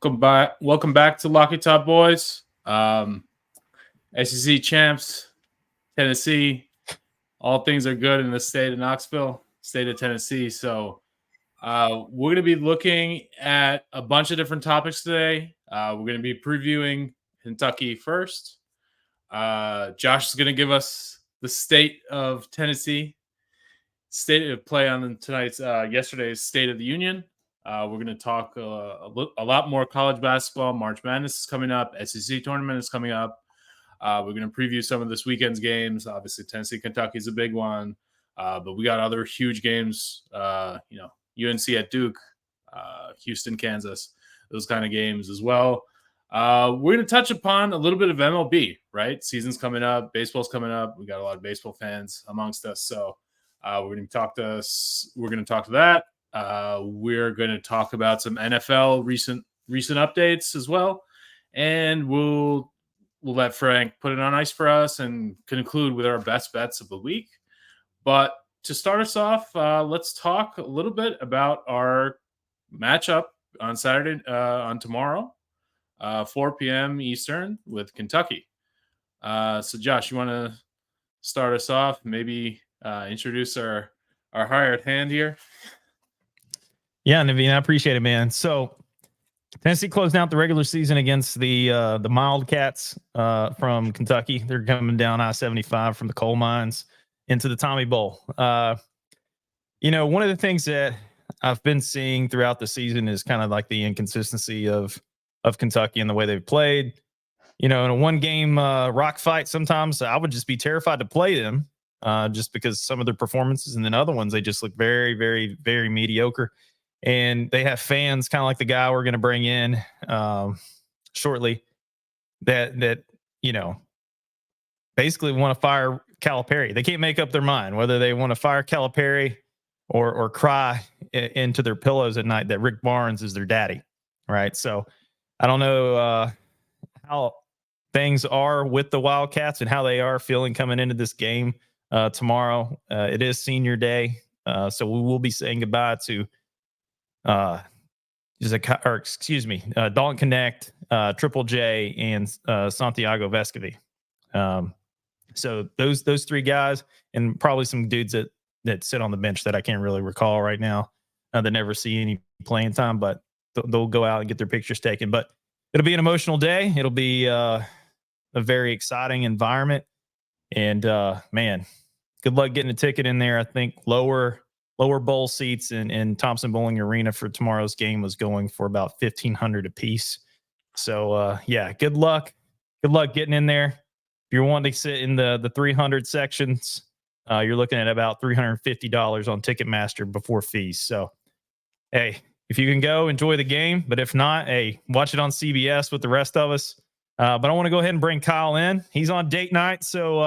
Welcome back to Locky Top Boys. SEC champs, Tennessee. All things are good in the state of Knoxville, state of Tennessee. So we're going to be looking at a bunch of different topics today. We're going to be previewing Kentucky first. Josh is going to give us the state of Tennessee, state of play on tonight's yesterday's State of the Union. We're going to talk a lot more college basketball. March Madness is coming up. SEC Tournament is coming up. We're going to preview some of this weekend's games. Obviously, Tennessee, Kentucky is a big one. But we got other huge games, UNC at Duke, Houston, Kansas, those kind of games as well. We're going to touch upon a little bit of MLB, right? Season's coming up. Baseball's coming up. We got a lot of baseball fans amongst us. So we're going to talk to that. We're going to talk about some NFL recent updates as well. And we'll let Frank put it on ice for us and conclude with our best bets of the week. But to start us off, let's talk a little bit about our matchup on Saturday, on tomorrow, 4 p.m. Eastern with Kentucky. So, Josh, you want to start us off? Maybe introduce our hired hand here. Yeah, Naveen, I appreciate it, man. So Tennessee closed out the regular season against the Wildcats from Kentucky. They're coming down I-75 from the coal mines into the Tommy Bowl. One of the things that I've been seeing throughout the season is kind of like the inconsistency of Kentucky and the way they've played. In a one-game rock fight, sometimes I would just be terrified to play them just because some of their performances, and then other ones, they just look very, very, very mediocre. And they have fans, kind of like the guy we're going to bring in shortly, that basically want to fire Calipari. They can't make up their mind whether they want to fire Calipari or cry into their pillows at night that Rick Barnes is their daddy, right? So I don't know how things are with the Wildcats and how they are feeling coming into this game tomorrow. It is senior day, so we will be saying goodbye to Dalton Connect, Triple J, and Santiago Vescovi. So those three guys, and probably some dudes that sit on the bench that I can't really recall right now, that never see any playing time, but they'll go out and get their pictures taken. But it'll be an emotional day. It'll be a very exciting environment, and man, good luck getting a ticket in there. I think lower bowl seats in Thompson Bowling Arena for tomorrow's game was going for about $1,500 a piece. So yeah, good luck getting in there. If you're wanting to sit in the 300 sections, you're looking at about $350 on Ticketmaster before fees. So hey, if you can go, enjoy the game. But if not, hey, watch it on CBS with the rest of us. But I want to go ahead and bring Kyle in. He's on date night, so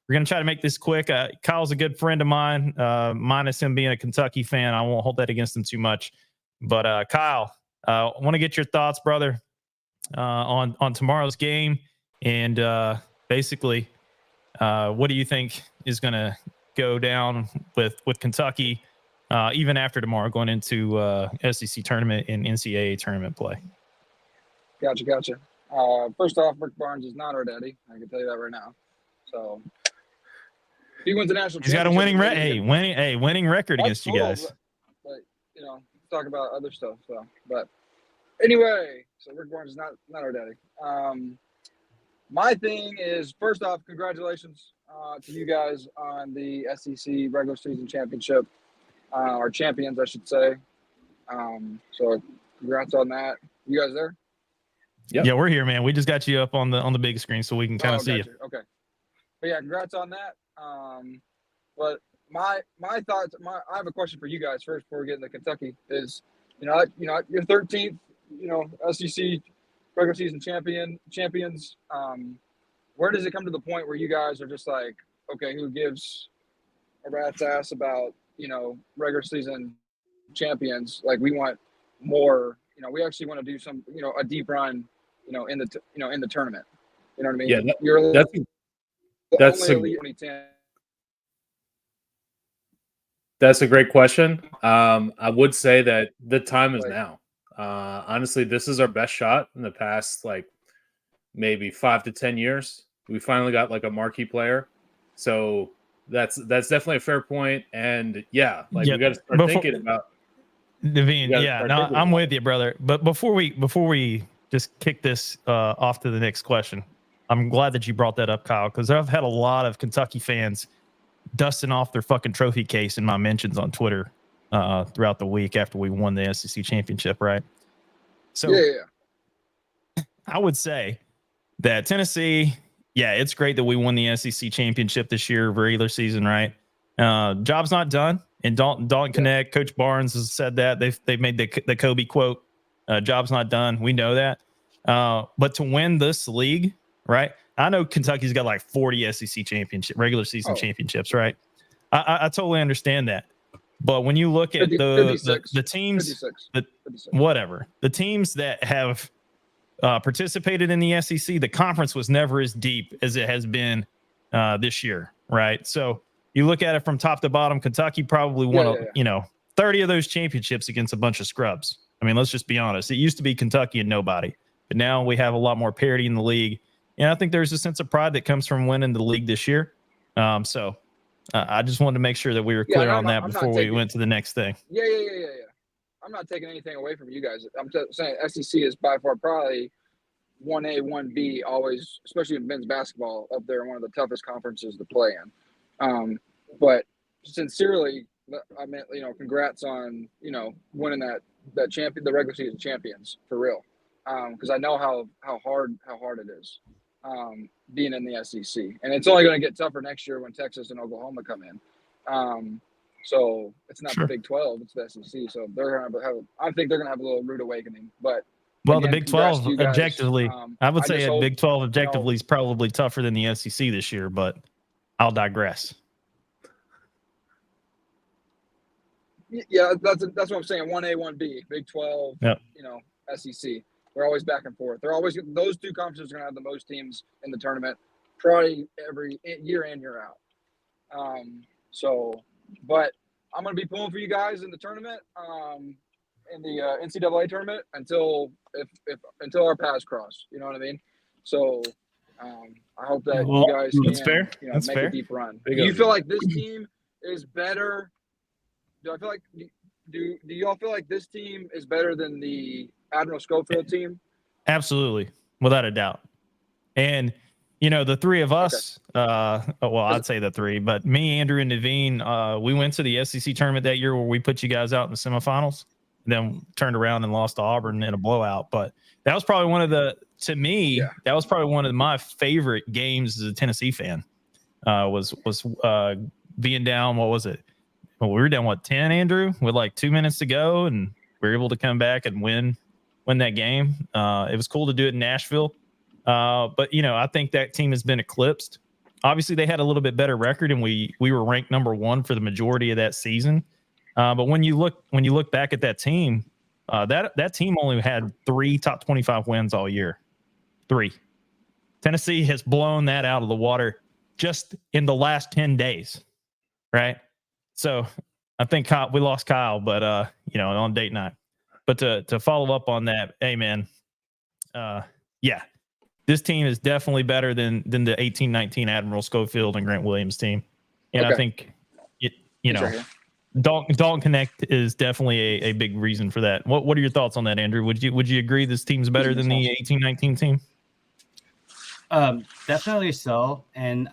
we're going to try to make this quick. Kyle's a good friend of mine, minus him being a Kentucky fan. I won't hold that against him too much. But Kyle, I want to get your thoughts, brother, on tomorrow's game. And basically, what do you think is going to go down with Kentucky, even after tomorrow, going into SEC tournament and NCAA tournament play? Gotcha. First off, Rick Barnes is not our daddy. I can tell you that right now. So he wins the national. He's got a winning record against you guys. But talk about other stuff. So, but anyway, so Rick Barnes is not our daddy. My thing is, first off, congratulations to you guys on the SEC regular season championship, or champions, I should say. So congrats on that. You guys there? Yep. Yeah, we're here, man. We just got you up on the big screen so we can kind of see you. Okay. But yeah, congrats on that. But my thoughts, I have a question for you guys first before we get into Kentucky. Is your 13th, SEC regular season champions. Where does it come to the point where you guys are just like, okay, who gives a rat's ass about regular season champions? Like, we want more. We actually want to do some a deep run in the tournament. You know what I mean? Yeah, that's a great question. I would say that the time is now. Honestly, this is our best shot in the past, like maybe 5 to 10 years. We finally got like a marquee player. So that's definitely a fair point. And yeah, like we got to start thinking about Devine. Yeah, no, I'm with you, brother. But before we just kick this off to the next question, I'm glad that you brought that up, Kyle, because I've had a lot of Kentucky fans dusting off their fucking trophy case in my mentions on Twitter throughout the week after we won the SEC championship, right? So Yeah. I would say that Tennessee, yeah, it's great that we won the SEC championship this year, regular season, right? Job's not done. And Dalton Connect, Coach Barnes has said that. They've made the Kobe quote, job's not done. We know that. But to win this league, right? I know Kentucky's got like 40 SEC regular season championships, right? I totally understand that. But when you look at the teams, 56. whatever, the teams that have participated in the SEC, the conference was never as deep as it has been this year, right? So you look at it from top to bottom, Kentucky probably won, 30 of those championships against a bunch of scrubs. I mean, let's just be honest. It used to be Kentucky and nobody, but now we have a lot more parity in the league. And I think there's a sense of pride that comes from winning the league this year. So I just wanted to make sure that we were clear on that before we went to the next thing. Yeah. I'm not taking anything away from you guys. I'm saying SEC is by far probably 1A, 1B, always, especially in men's basketball, up there in one of the toughest conferences to play in. But sincerely, I mean, congrats on winning that champion, the regular season champions, for real. Because I know how hard it is being in the SEC, and it's only going to get tougher next year when Texas and Oklahoma come in. So it's not the Big 12; it's the SEC. So they're going to have. I think they're going to have a little rude awakening. But well, again, the Big 12 objectively, I would say a Big 12 objectively is probably tougher than the SEC this year. But I'll digress. Yeah, that's what I'm saying. 1A, 1B, Big 12. Yep. SEC. They're always back and forth. They're always those two conferences are going to have the most teams in the tournament, probably every year in, year out. But I'm going to be pulling for you guys in the tournament, in the NCAA tournament until our paths cross. You know what I mean? So I hope that you guys can make a deep run. Do you feel like this team is better? Do y'all feel like this team is better than the Admiral Schofield team? Absolutely, without a doubt. And the three of us, I'd say the three, but me, Andrew, and Naveen, we went to the SEC tournament that year where we put you guys out in the semifinals, and then turned around and lost to Auburn in a blowout. But that was probably that was probably one of my favorite games as a Tennessee fan. Was being down. What was it? Well, we were down 10, Andrew, with like 2 minutes to go, and we were able to come back and win that game. It was cool to do it in Nashville. But I think that team has been eclipsed. Obviously, they had a little bit better record, and we were ranked number 1 for the majority of that season. But when you look back at that team, that team only had 3 top 25 wins all year. 3. Tennessee has blown that out of the water just in the last 10 days, right? So I think we lost Kyle, but on date night. But to follow up on that, hey man, this team is definitely better than the 18-19 Admiral Schofield and Grant Williams team. And I think Dalton Connect is definitely a big reason for that. What are your thoughts on that, Andrew? Would you agree this team's better than the 18-19 team? Definitely so. And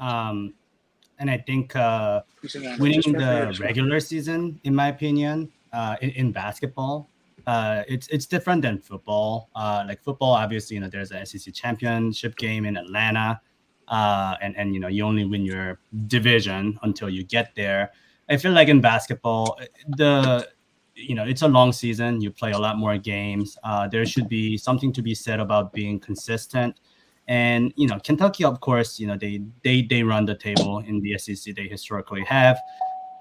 I think winning the regular season, in my opinion, in basketball, it's different than football. Like football, obviously, there's a SEC championship game in Atlanta, and you only win your division until you get there. I feel like in basketball, it's a long season. You play a lot more games. There should be something to be said about being consistent. And Kentucky, of course, they run the table in the SEC. They historically have,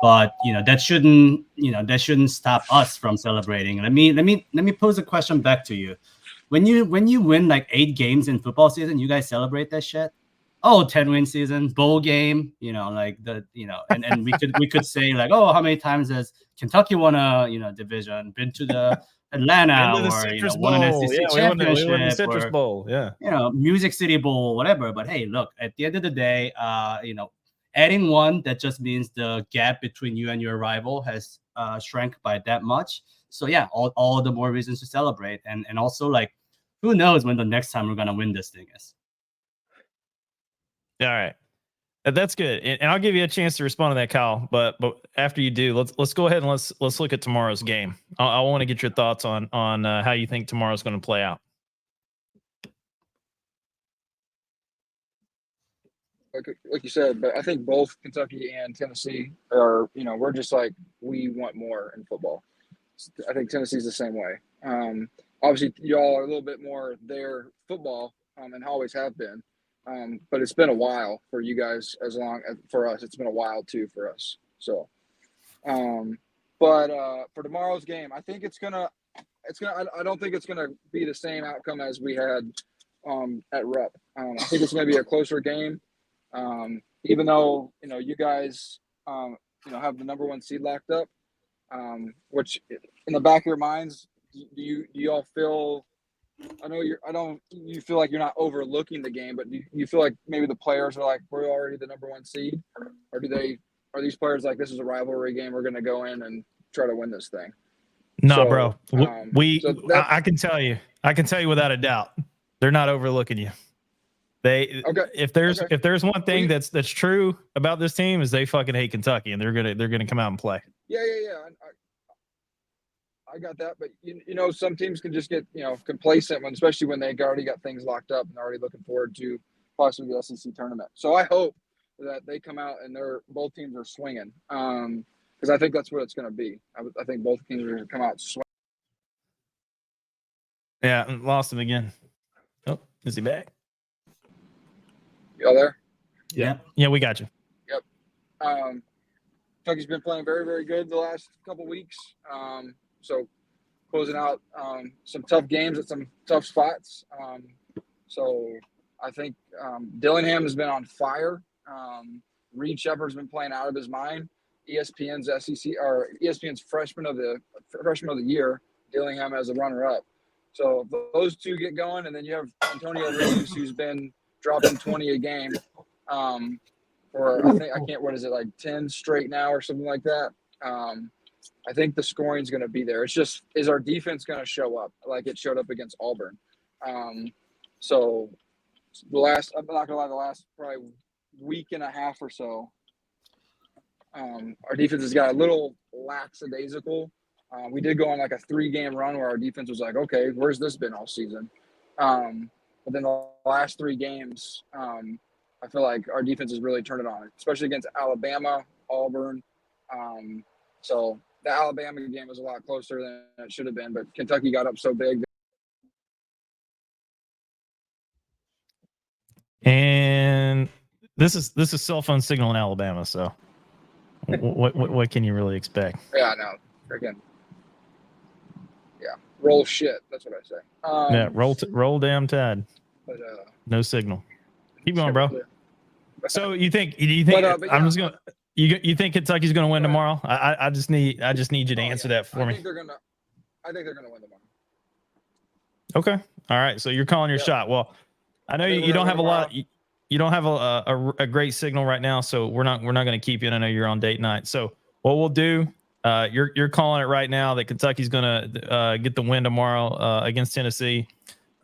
but that shouldn't stop us from celebrating. Let me pose a question back to you. When you win like 8 games in football season, you guys celebrate that shit? 10-win season, bowl game, like and we could say like, oh, how many times has Kentucky won a division, been to the Atlanta, Into the or Citrus won an Bowl. SEC Yeah, championship, we won the Citrus or Bowl. Yeah. Music City Bowl, whatever. But hey, look, at the end of the day, adding one, that just means the gap between you and your rival has shrank by that much. So yeah, all the more reasons to celebrate. And also, like, who knows when the next time we're gonna win this thing is. All right. That's good. And I'll give you a chance to respond to that, Kyle. But after you do, let's go ahead and let's look at tomorrow's game. I want to get your thoughts on how you think tomorrow's going to play out. Like you said, but I think both Kentucky and Tennessee are, we're just like, we want more in football. I think Tennessee's the same way. Obviously, y'all are a little bit more their football, and always have been. But it's been a while for you guys, as long as for us, it's been a while too for us. So, but for tomorrow's game, I think I don't think it's gonna be the same outcome as we had at Rep. I think it's gonna be a closer game. Even though you guys have the number 1 seed locked up, which in the back of your minds, do you all feel? You feel like you're not overlooking the game, but do you feel like maybe the players are like, we're already the number 1 seed, or are these players like, this is a rivalry game, we're going to go in and try to win this thing? No, bro. I can tell you without a doubt, they're not overlooking you. If there's one thing that's true about this team, is they fucking hate Kentucky, and they're gonna come out and play. Yeah. I got that, but some teams can just get complacent especially when they already got things locked up and already looking forward to possibly the SEC tournament. So I hope that they come out and both teams are swinging, because I think that's what it's going to be. I think both teams are going to come out swinging. Yeah, lost him again. Oh, is he back? Y'all there? Yeah, we got you. Yep. Kentucky's been playing very, very good the last couple weeks. So closing out some tough games at some tough spots. So I think Dillingham has been on fire. Reed Shepherd's been playing out of his mind. ESPN's freshman of the year, Dillingham as a runner-up. So if those two get going, and then you have Antonio Reeves, who's been dropping 20 a game for what is it, like 10 straight now or something like that. I think the scoring is going to be there. It's just, is our defense going to show up like it showed up against Auburn? So I'm not going to lie, the last probably week and a half or so, our defense has got a little lackadaisical. We did go on like a 3-game run where our defense was like, okay, where's this been all season? But then the last 3 games, I feel like our defense has really turned it on, especially against Alabama, Auburn. So the Alabama game was a lot closer than it should have been, but Kentucky got up so big. And this is cell phone signal in Alabama, so what can you really expect? Yeah, no, freaking. Yeah, roll shit. That's what I say. Roll damn Tide. But no signal. Keep going, bro. So you think I'm just gonna you think Kentucky's gonna win tomorrow? I just need you to answer that for me. I think they're gonna win tomorrow. Okay. All right. So you're calling your shot. Well, I know you don't have a lot. You don't have a great signal right now, so we're not going to keep you. And I know you're on date night. So what we'll do, you're calling it right now that Kentucky's going to get the win tomorrow against Tennessee.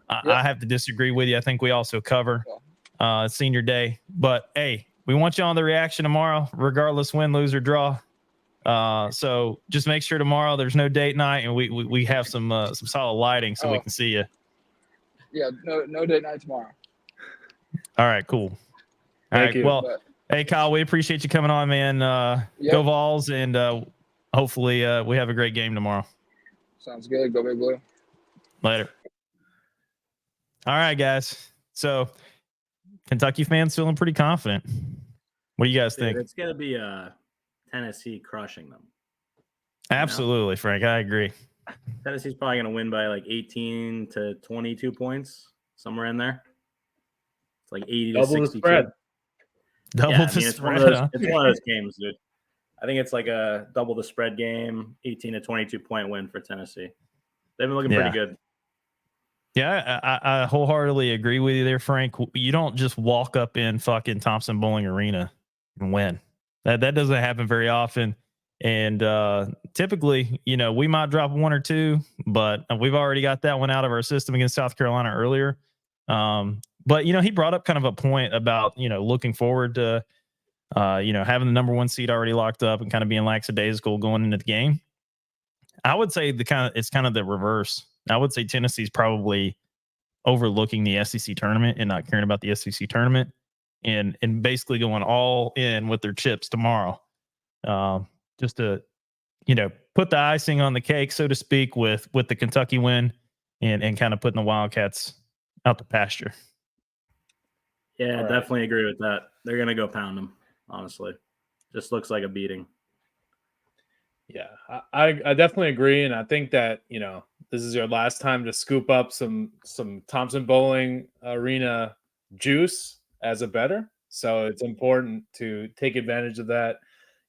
I have to disagree with you. I think we also cover senior day. But hey, we want you on the reaction tomorrow, regardless win, lose, or draw. So just make sure tomorrow there's no date night, and we have some solid lighting so we can see you. Yeah, no date night tomorrow. All right, cool. Thank you. Well, hey Kyle, we appreciate you coming on, man. Go Vols, and hopefully we have a great game tomorrow. Sounds good. Go Big Blue. Later. All right, guys. So Kentucky fans feeling pretty confident. What do you guys think? It's going to be Tennessee crushing them. Absolutely, Frank. I agree. Tennessee's probably going to win by like 18 to 22 points, somewhere in there. It's like 80 to Double the 62. spread. Double Yeah, I the mean, it's one spread. of those. Huh? It's one of those games, dude. I think it's like a double the spread game, 18 to 22 point win for Tennessee. They've been looking pretty good. Yeah, I wholeheartedly agree with you there, Frank. You don't just walk up in fucking Thompson Bowling Arena and win. That doesn't happen very often. And typically, we might drop one or two, but we've already got that one out of our system against South Carolina earlier. But he brought up kind of a point about looking forward to having the number one seed already locked up and kind of being lackadaisical going into the game. I would say it's kind of the reverse. I would say Tennessee's probably overlooking the SEC tournament and not caring about the SEC tournament and basically going all in with their chips tomorrow. Just to, put the icing on the cake, so to speak, with the Kentucky win and kind of putting the Wildcats out the pasture. Yeah, definitely agree with that. They're going to go pound them, honestly. Just looks like a beating. Yeah, I definitely agree. And I think that, this is your last time to scoop up some Thompson Bowling Arena juice as a bettor. So it's important to take advantage of that.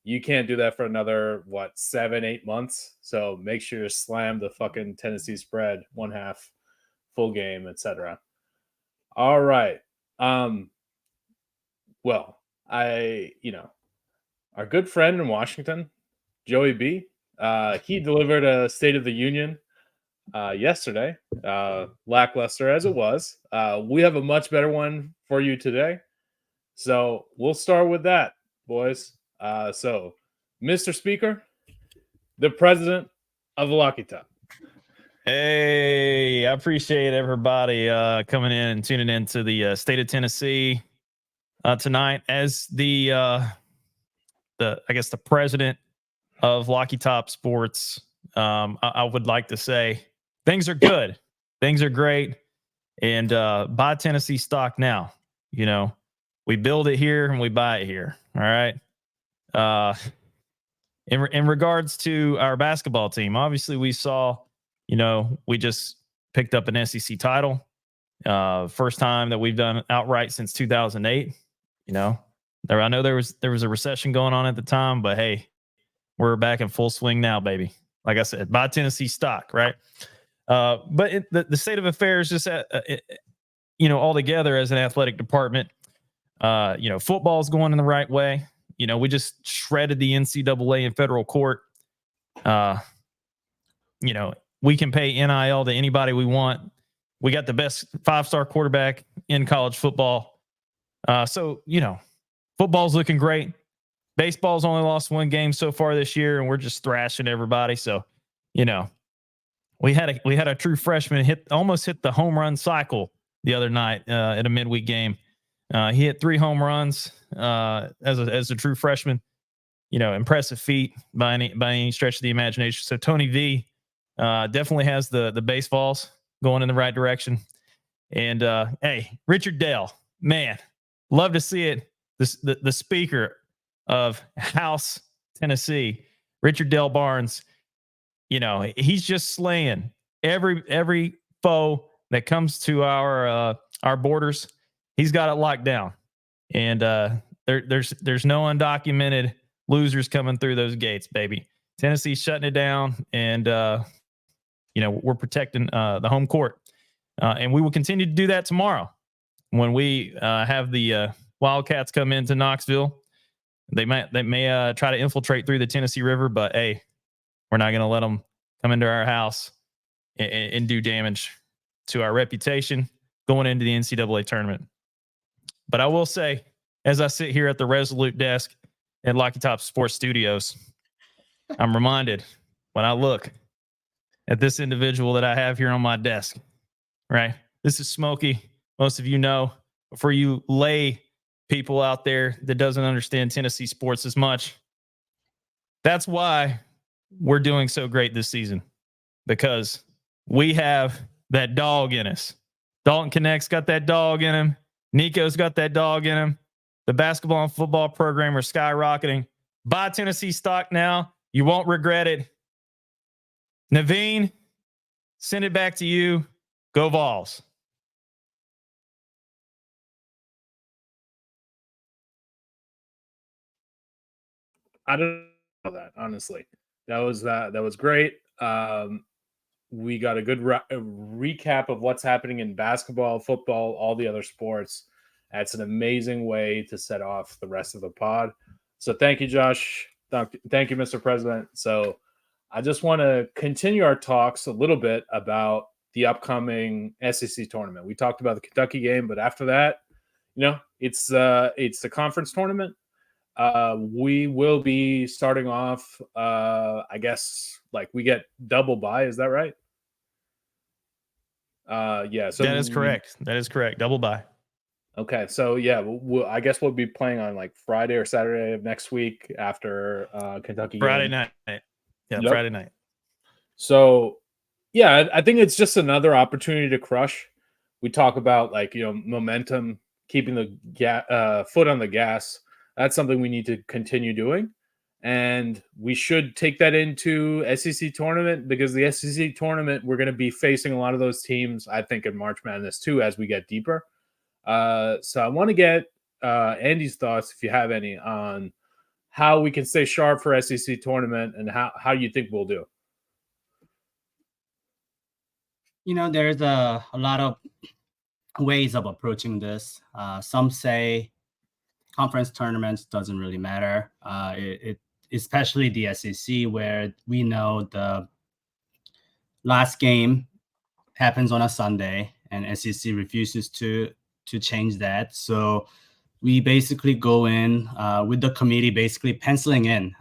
You can't do that for another, 7-8 months. So make sure you slam the fucking Tennessee spread, 1/2, full game, etc. All right. Well, our good friend in Washington, Joey B, he delivered a State of the Union yesterday, lackluster as it was. We have a much better one for you today. So we'll start with that, boys. So, Mr. Speaker, the president of Lucky Top. Hey, I appreciate everybody coming in and tuning in to the State of Tennessee tonight. As the president of Lucky Top Sports, I would like to say things are good, things are great, and buy Tennessee stock now. We build it here and we buy it here. All right. In regards to our basketball team, obviously we saw, we just picked up an SEC title. First time that we've done outright since 2008. I know there was a recession going on at the time, but hey, we're back in full swing now, baby. Like I said, buy Tennessee stock, right? But the state of affairs, just all together as an athletic department, football's going in the right way. We just shredded the NCAA in federal court. We can pay NIL to anybody we want. We got the best 5-star quarterback in college football. So football's looking great. Baseball's only lost one game so far this year, and we're just thrashing everybody. So, we had a true freshman almost hit the home run cycle the other night at a midweek game. He hit 3 home runs as a true freshman. Impressive feat by any stretch of the imagination. So Tony V definitely has the baseballs going in the right direction. And hey, Richard Dell, man, love to see it. The speaker of House Tennessee, Richard Dell Barnes, he's just slaying every foe that comes to our borders. He's got it locked down, and there's no undocumented losers coming through those gates, baby. Tennessee's shutting it down, and we're protecting the home court, and we will continue to do that tomorrow when we have the Wildcats come into Knoxville. They may try to infiltrate through the Tennessee River, but hey, we're not going to let them come into our house and do damage to our reputation going into the NCAA tournament. But I will say, as I sit here at the Resolute desk at Lucky Top Sports Studios, I'm reminded when I look at this individual that I have here on my desk, right? This is Smokey. Most of you know. For you lay people out there that doesn't understand Tennessee sports as much, that's why we're doing so great this season, because we have that dog in us. Dalton Connect's got that dog in him. Nico's got that dog in him. The basketball and football program are skyrocketing. Buy Tennessee stock now. You won't regret it. Naveen, send it back to you. Go Vols. I don't know that, honestly. That was great. We got a good recap of what's happening in basketball, football, all the other sports. That's an amazing way to set off the rest of the pod. So thank you, Josh. Thank you, Mr. President. So I just want to continue our talks a little bit about the upcoming SEC tournament. We talked about the Kentucky game, but after that, it's the conference tournament. We will be starting off, I guess, like we get double bye. Is that right? Yeah. So that is correct. That is correct. Double bye. Okay. So yeah, I guess we'll be playing on like Friday or Saturday of next week after Kentucky Friday game. night. Yeah, Yep. Friday night. So yeah, I think it's just another opportunity to crush. We talk about like, momentum, keeping the foot on the gas. That's something we need to continue doing. And we should take that into SEC tournament, because the SEC tournament, we're going to be facing a lot of those teams, I think, in March Madness too, as we get deeper. So I want to get Andy's thoughts, if you have any, on how we can stay sharp for SEC tournament and how you think we'll do. There's a lot of ways of approaching this. Some say conference tournaments doesn't really matter. Especially the SEC, where we know the last game happens on a Sunday, and SEC refuses to change that. So we basically go in with the committee basically penciling in.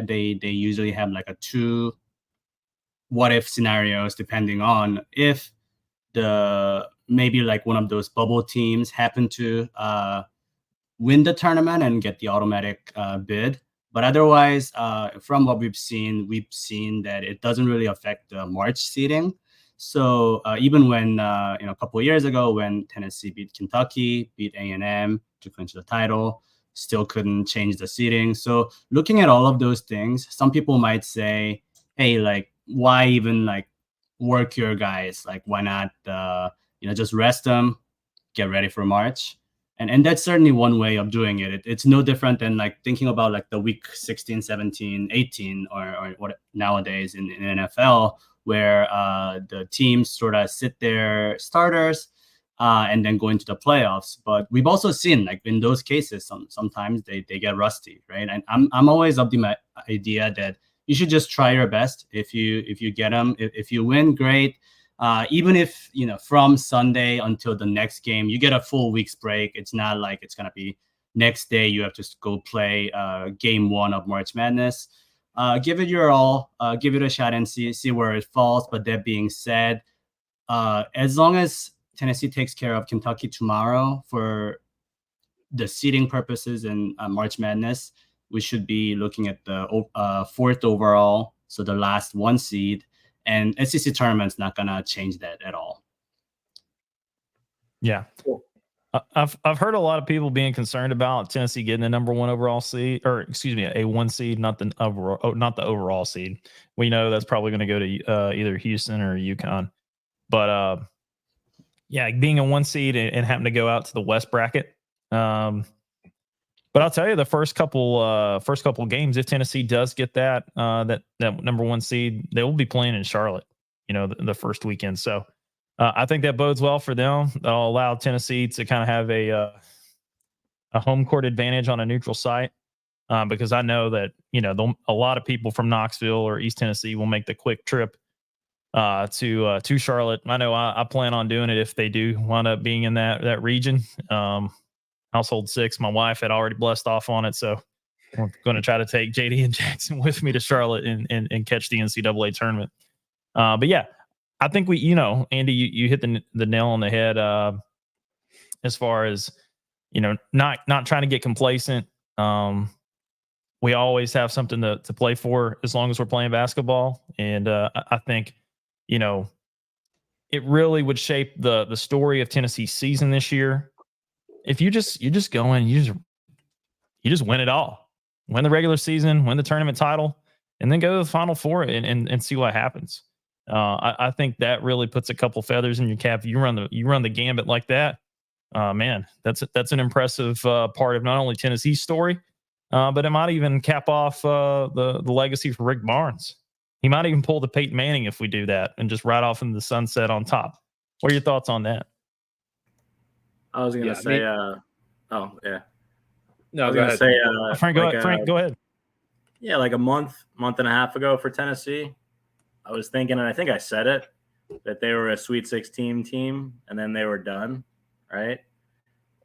They usually have like a 2 what if scenarios, depending on if maybe like one of those bubble teams happen to win the tournament and get the automatic bid. But otherwise, from what we've seen that it doesn't really affect the March seeding. So even when a couple of years ago, when Tennessee beat Kentucky, beat A&M to clinch the title, still couldn't change the seeding. So looking at all of those things, some people might say, hey, like, why even like work your guys? Like, why not just rest them, get ready for March? And that's certainly one way of doing it. It's no different than like thinking about like the week 16, 17, 18, or what nowadays in NFL, where the teams sort of sit their starters and then go into the playoffs. But we've also seen like in those cases, sometimes they get rusty, right? And I'm always of the idea that you should just try your best. If you get them, if you win, great. Even if, from Sunday until the next game, you get a full week's break. It's not like it's going to be next day you have to go play game 1 of March Madness. Give it your all, give it a shot and see where it falls. But that being said, as long as Tennessee takes care of Kentucky tomorrow for the seeding purposes in March Madness, we should be looking at the 4th overall, so the last 1 seed. And SEC tournament's not gonna change that at all. Yeah, cool. I've heard a lot of people being concerned about Tennessee getting a number 1 overall seed, or excuse me, a 1 seed, not the overall seed. We know that's probably going to go to either Houston or UConn. But yeah, being a 1 seed and having to go out to the West bracket. But I'll tell you, the first couple games, if Tennessee does get that number 1 seed, they will be playing in Charlotte, the first weekend. So I think that bodes well for them. That'll allow Tennessee to kind of have a home court advantage on a neutral site, because I know that a lot of people from Knoxville or East Tennessee will make the quick trip to Charlotte. I know I plan on doing it if they do wind up being in that region. Household 6, my wife had already blessed off on it, so I'm going to try to take JD and Jackson with me to Charlotte and catch the NCAA tournament. But yeah, I think Andy, you hit the nail on the head as far as not trying to get complacent. We always have something to play for as long as we're playing basketball, and I think it really would shape the story of Tennessee's season this year. If you just go in, you just win it all, win the regular season, win the tournament title, and then go to the Final Four and see what happens. I think that really puts a couple feathers in your cap. You run the gambit like that, man. That's an impressive part of not only Tennessee's story, but it might even cap off the legacy for Rick Barnes. He might even pull the Peyton Manning if we do that and just ride off into the sunset on top. What are your thoughts on that? I was going to say, oh, yeah. No, I was going to say, Frank, go ahead. Yeah, like a month and a half ago for Tennessee, I was thinking, and I think I said it, that they were a Sweet 16 team, and then they were done, right?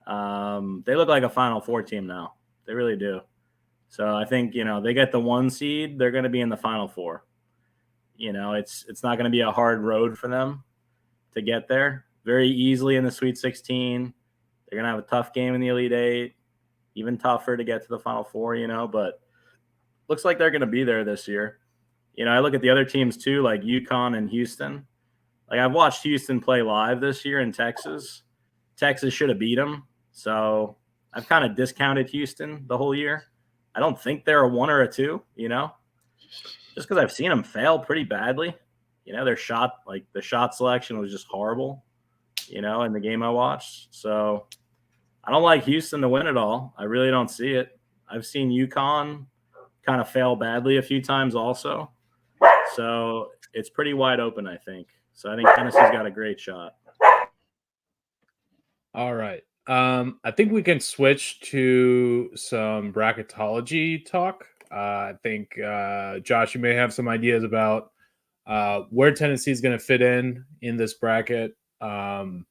They look like a Final Four team now. They really do. So I think, they get the 1 seed, they're going to be in the Final Four. It's not going to be a hard road for them to get there. Very easily in the Sweet 16. They're going to have a tough game in the Elite Eight, even tougher to get to the Final Four, but looks like they're going to be there this year. I look at the other teams too, like UConn and Houston. Like I've watched Houston play live this year in Texas. Texas should have beat them. So I've kind of discounted Houston the whole year. I don't think they're a 1 or a 2, just because I've seen them fail pretty badly. The shot selection was just horrible, in the game I watched. So I don't like Houston to win it all. I really don't see it. I've seen UConn kind of fail badly a few times also. So it's pretty wide open, I think. So I think Tennessee's got a great shot. All right. I think we can switch to some bracketology talk. I think, Josh, you may have some ideas about where Tennessee is going to fit in this bracket. I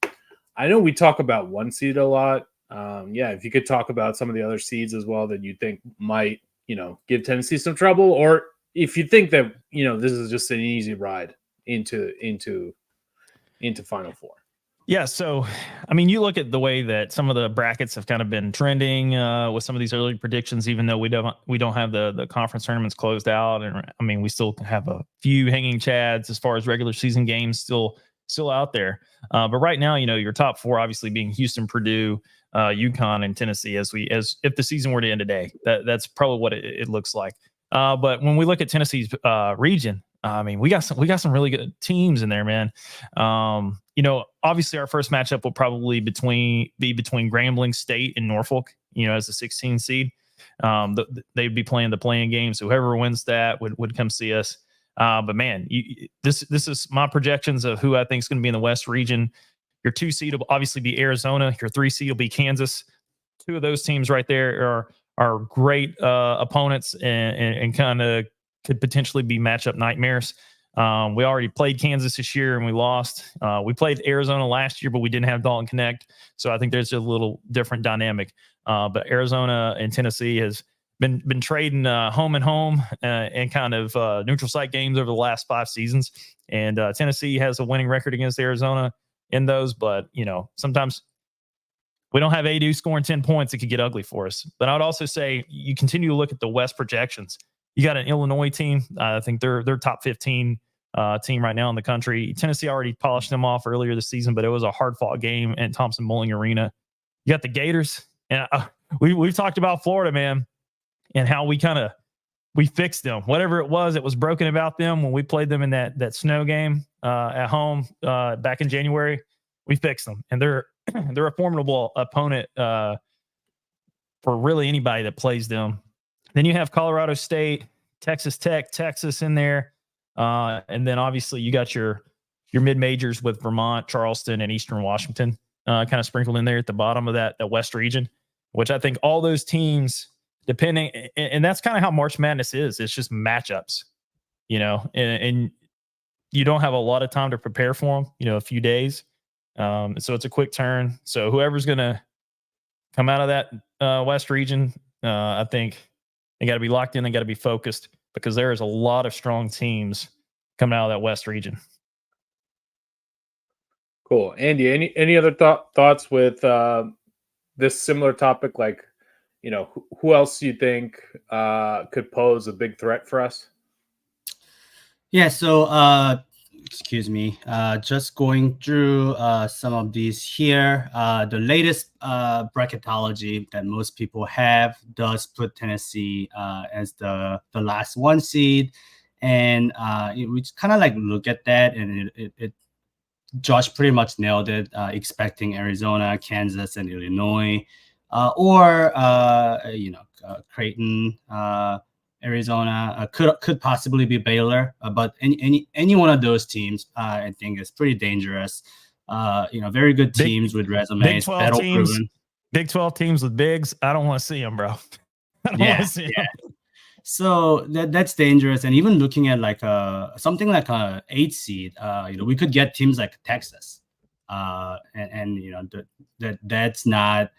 know we talk about 1 seed a lot. If you could talk about some of the other seeds as well that you think might, give Tennessee some trouble, or if you think that, this is just an easy ride into Final Four. Yeah, so I mean, you look at the way that some of the brackets have kind of been trending with some of these early predictions, even though we don't have the conference tournaments closed out, and I mean, we still have a few hanging chads as far as regular season games still out there. But right now, your top 4 obviously being Houston, Purdue, UConn, and Tennessee. As if the season were to end today, that's probably what it looks like. But when we look at Tennessee's region, I mean, we got some really good teams in there, man. Obviously our first matchup will probably be between Grambling State and Norfolk, as the 16 seed. They'd be playing the playing game. So whoever wins that would come see us. But man, this is my projections of who I think is going to be in the West region. Your 2 seed will obviously be Arizona. Your 3 seed will be Kansas. 2 of those teams right there are great opponents and kind of could potentially be matchup nightmares. We already played Kansas this year and we lost. We played Arizona last year, but we didn't have Dalton Connect. So I think there's a little different dynamic. But Arizona and Tennessee has been trading home and home and kind of neutral site games over the last 5 seasons. And Tennessee has a winning record against Arizona in those. But, sometimes we don't have Adu scoring 10 points. It could get ugly for us. But I would also say you continue to look at the West projections. You got an Illinois team. I think they're top 15 team right now in the country. Tennessee already polished them off earlier this season, but it was a hard-fought game at Thompson-Boling Arena. You got the Gators. And we've talked about Florida, man, and how we fixed them. Whatever it was broken about them when we played them in that snow game at home back in January. We fixed them, and they're a formidable opponent for really anybody that plays them. Then you have Colorado State, Texas Tech, Texas in there. And then obviously you got your mid-majors with Vermont, Charleston, and Eastern Washington kind of sprinkled in there at the bottom of that West region, which I think all those teams, depending, and that's kind of how March Madness is. It's just matchups, and you don't have a lot of time to prepare for them, a few days. So it's a quick turn. So whoever's going to come out of that West region, I think they got to be locked in. They got to be focused because there is a lot of strong teams coming out of that West region. Cool. Andy, any other thoughts with this similar topic? Like, who else do you think could pose a big threat for us? Yeah. So, excuse me. Just going through some of these here. The latest bracketology that most people have does put Tennessee as the last 1 seed, and we kind of like look at that, and it Josh pretty much nailed it. Expecting Arizona, Kansas, and Illinois. or Creighton, Arizona, could possibly be Baylor, but any one of those teams, I think, is pretty dangerous. Very good teams with resumes, Big 12 teams, proven. Big 12 teams with bigs. I don't want to see them, bro. I don't want to see them. So that's dangerous. And even looking at like something like a 8 seed, we could get teams like Texas, that's not.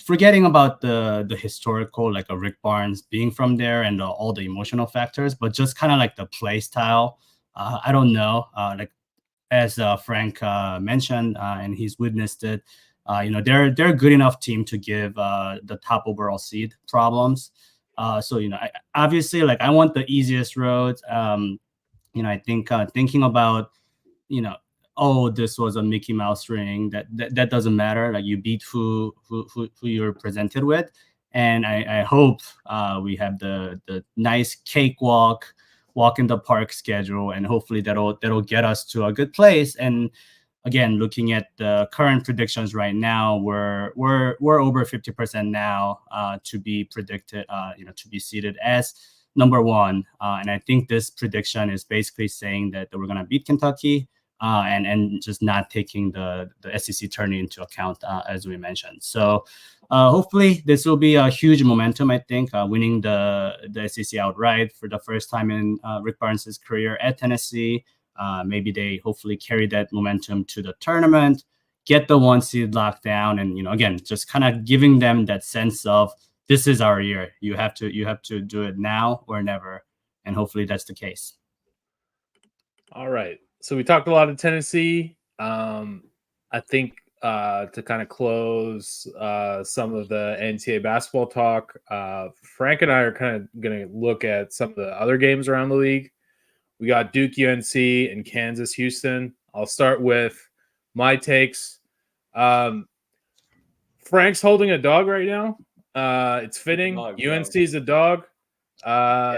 Forgetting about the historical, like a Rick Barnes being from there and all the emotional factors, but just kind of like the play style. I don't know. Like as Frank mentioned, and he's witnessed it. They're a good enough team to give the top overall seed problems. So obviously, like I want the easiest road. I think thinking about oh, this was a Mickey Mouse ring. That doesn't matter. Like you beat who you're presented with, and I hope we have the nice cakewalk, walk in the park schedule, and hopefully that'll get us to a good place. And again, looking at the current predictions right now, we're over 50% now to be predicted, to be seated as number one. And I think this prediction is basically saying that we're gonna beat Kentucky. And just not taking the SEC Tourney into account, as we mentioned. So hopefully this will be a huge momentum, I think, winning the SEC outright for the first time in Rick Barnes' career at Tennessee. Maybe they hopefully carry that momentum to the tournament, get the 1 seed locked down, and again, just kind of giving them that sense of this is our year. You have to do it now or never, and hopefully that's the case. All right. So we talked a lot of Tennessee. I think to kind of close some of the NCAA basketball talk, Frank and I are kind of going to look at some of the other games around the league. We got Duke UNC and Kansas Houston. I'll start with my takes. Frank's holding a dog right now. It's fitting. UNC is a dog.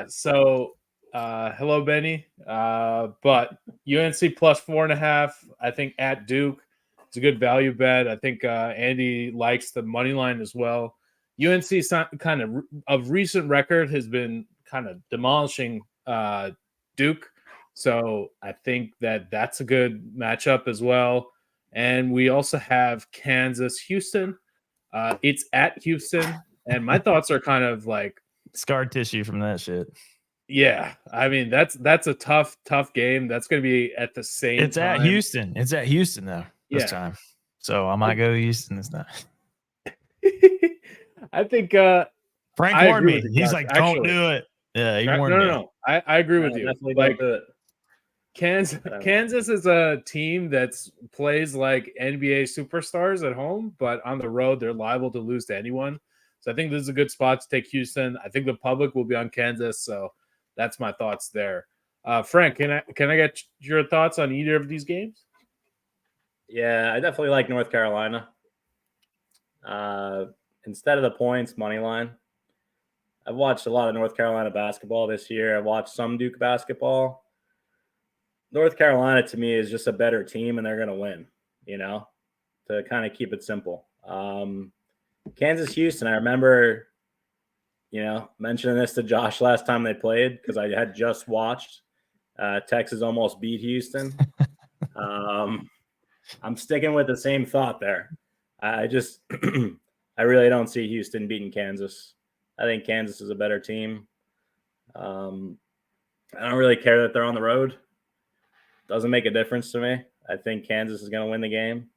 So hello, Benny. But UNC plus 4.5, I think, at Duke. It's a good value bet. I think Andy likes the money line as well. UNC kind of recent record has been kind of demolishing Duke. So I think that's a good matchup as well. And we also have Kansas Houston. It's at Houston. And my thoughts are kind of like scar tissue from that shit. Yeah, I mean that's a tough game. That's going to be at the same. It's time. at Houston. It's at Houston though this time. So I might go to Houston this time. I think Frank warned me. He's like, "Don't do it." Yeah, he warned me. No. I agree with you. Definitely like, don't do it. Kansas is a team that plays like NBA superstars at home, but on the road they're liable to lose to anyone. So I think this is a good spot to take Houston. I think the public will be on Kansas, so that's my thoughts there. Frank, can I get your thoughts on either of these games? Yeah, I definitely like North Carolina. Instead of the points, money line. I've watched a lot of North Carolina basketball this year. I've watched some Duke basketball. North Carolina, to me, is just a better team, and they're going to win, to kind of keep it simple. Kansas Houston, I remember, mentioning this to Josh last time they played because I had just watched Texas almost beat Houston. I'm sticking with the same thought there. I really don't see Houston beating Kansas. I think Kansas is a better team. I don't really care that they're on the road. Doesn't make a difference to me. I think Kansas is going to win the game.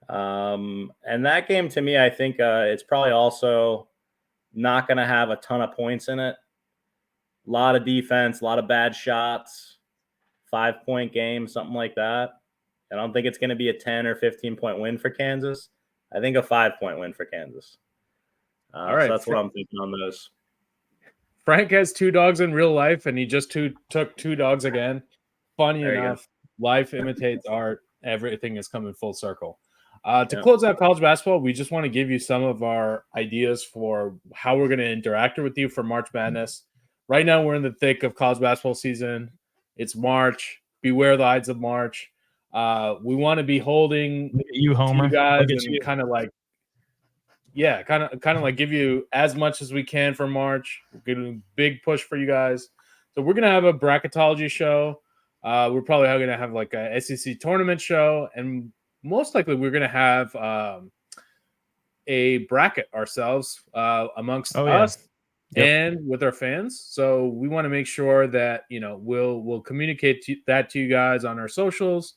And that game, to me, I think it's probably also not going to have a ton of points in it. A lot of defense, a lot of bad shots, 5-point game, something like that. I don't think it's going to be a 10 or 15-point win for Kansas. I think a 5-point win for Kansas. All right, so that's what I'm thinking on those. Frank has 2 dogs in real life, and he just took 2 dogs again. Funny enough, life imitates art. Everything is coming full circle. To close out college basketball, we just want to give you some of our ideas for how we're going to interact with you for March Madness. Right now, we're in the thick of college basketball season. It's March. Beware the Ides of March. We want to be holding you, Homer, you guys and kind of like yeah, kind of like give you as much as we can for March. We're getting a big push for you guys. So we're gonna have a bracketology show. We're probably gonna have like a SEC tournament show, and most likely we're gonna have a bracket ourselves amongst us and with our fans. So we want to make sure that we'll communicate that to you guys on our socials,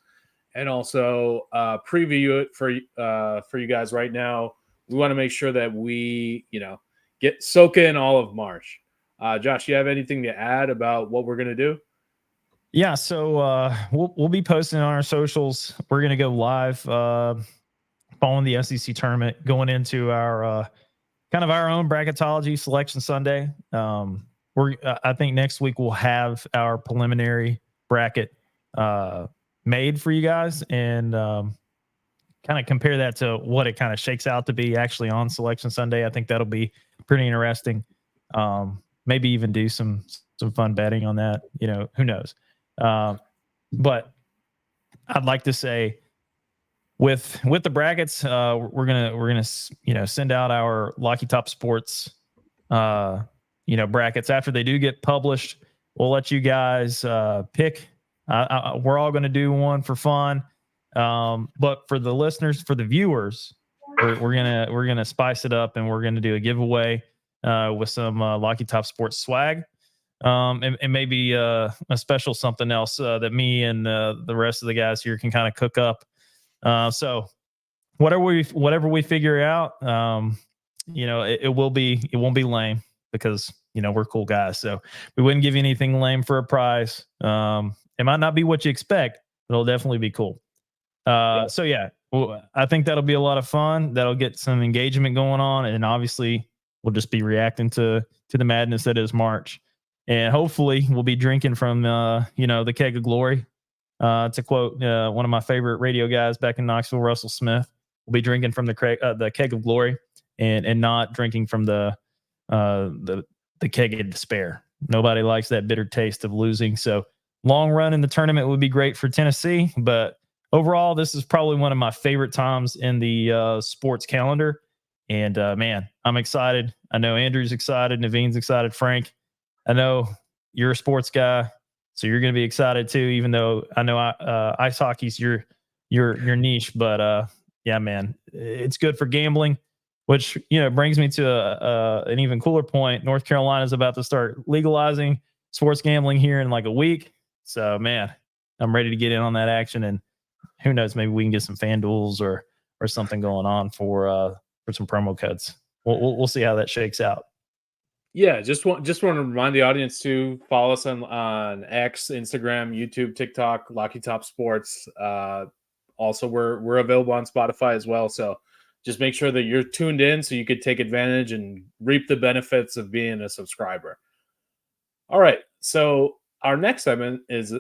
and also preview it for you guys right now. We want to make sure that we get soak in all of March. Josh, you have anything to add about what we're gonna do? Yeah, so we'll be posting on our socials. We're gonna go live following the SEC tournament, going into our kind of our own bracketology selection Sunday. I think next week we'll have our preliminary bracket made for you guys, and kind of compare that to what it kind of shakes out to be actually on selection Sunday. I think that'll be pretty interesting. Maybe even do some fun betting on that. Who knows? But I'd like to say with the brackets, we're gonna send out our Lucky Top Sports brackets after they do get published. We'll let you guys pick. We're all gonna do one for fun, but for the listeners, for the viewers, we're gonna spice it up, and we're gonna do a giveaway with some Lucky Top Sports swag. And maybe a special something else that me and the rest of the guys here can kind of cook up. So whatever we figure out, it won't be lame, because we're cool guys. So we wouldn't give you anything lame for a prize. It might not be what you expect, but it'll definitely be cool. So yeah, I think that'll be a lot of fun. That'll get some engagement going on, and obviously we'll just be reacting to the madness that is March. And hopefully we'll be drinking from, the keg of glory. To quote one of my favorite radio guys back in Knoxville, Russell Smith, we'll be drinking from the keg of glory, and not drinking from the keg of despair. Nobody likes that bitter taste of losing. So long run in the tournament would be great for Tennessee. But overall, this is probably one of my favorite times in the sports calendar. And man, I'm excited. I know Andrew's excited. Naveen's excited. Frank, I know you're a sports guy, so you're going to be excited too, even though I know ice hockey's your niche. But yeah, man, it's good for gambling, which brings me to an even cooler point. North Carolina is about to start legalizing sports gambling here in like a week. So man, I'm ready to get in on that action, and who knows, maybe we can get some FanDuels or something going on for some promo codes. We'll see how that shakes out. Yeah, just want to remind the audience to follow us on X, Instagram, YouTube, TikTok, Lucky Top Sports. Also, we're available on Spotify as well. So just make sure that you're tuned in so you could take advantage and reap the benefits of being a subscriber. All right, so our next segment is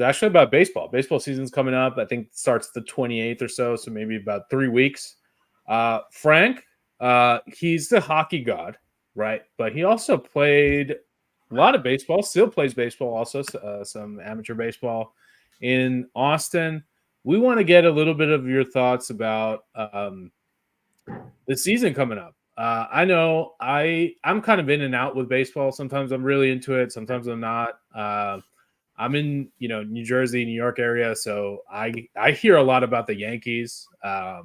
actually about baseball. Baseball season's coming up. I think it starts the 28th or so maybe about 3 weeks. Frank, he's the hockey god, right? But he also played a lot of baseball, still plays baseball also, some amateur baseball in Austin. We want to get a little bit of your thoughts about the season coming up. I know I'm kind of in and out with baseball. Sometimes I'm really into it. Sometimes I'm not. I'm in, New Jersey, New York area. So I hear a lot about the Yankees. I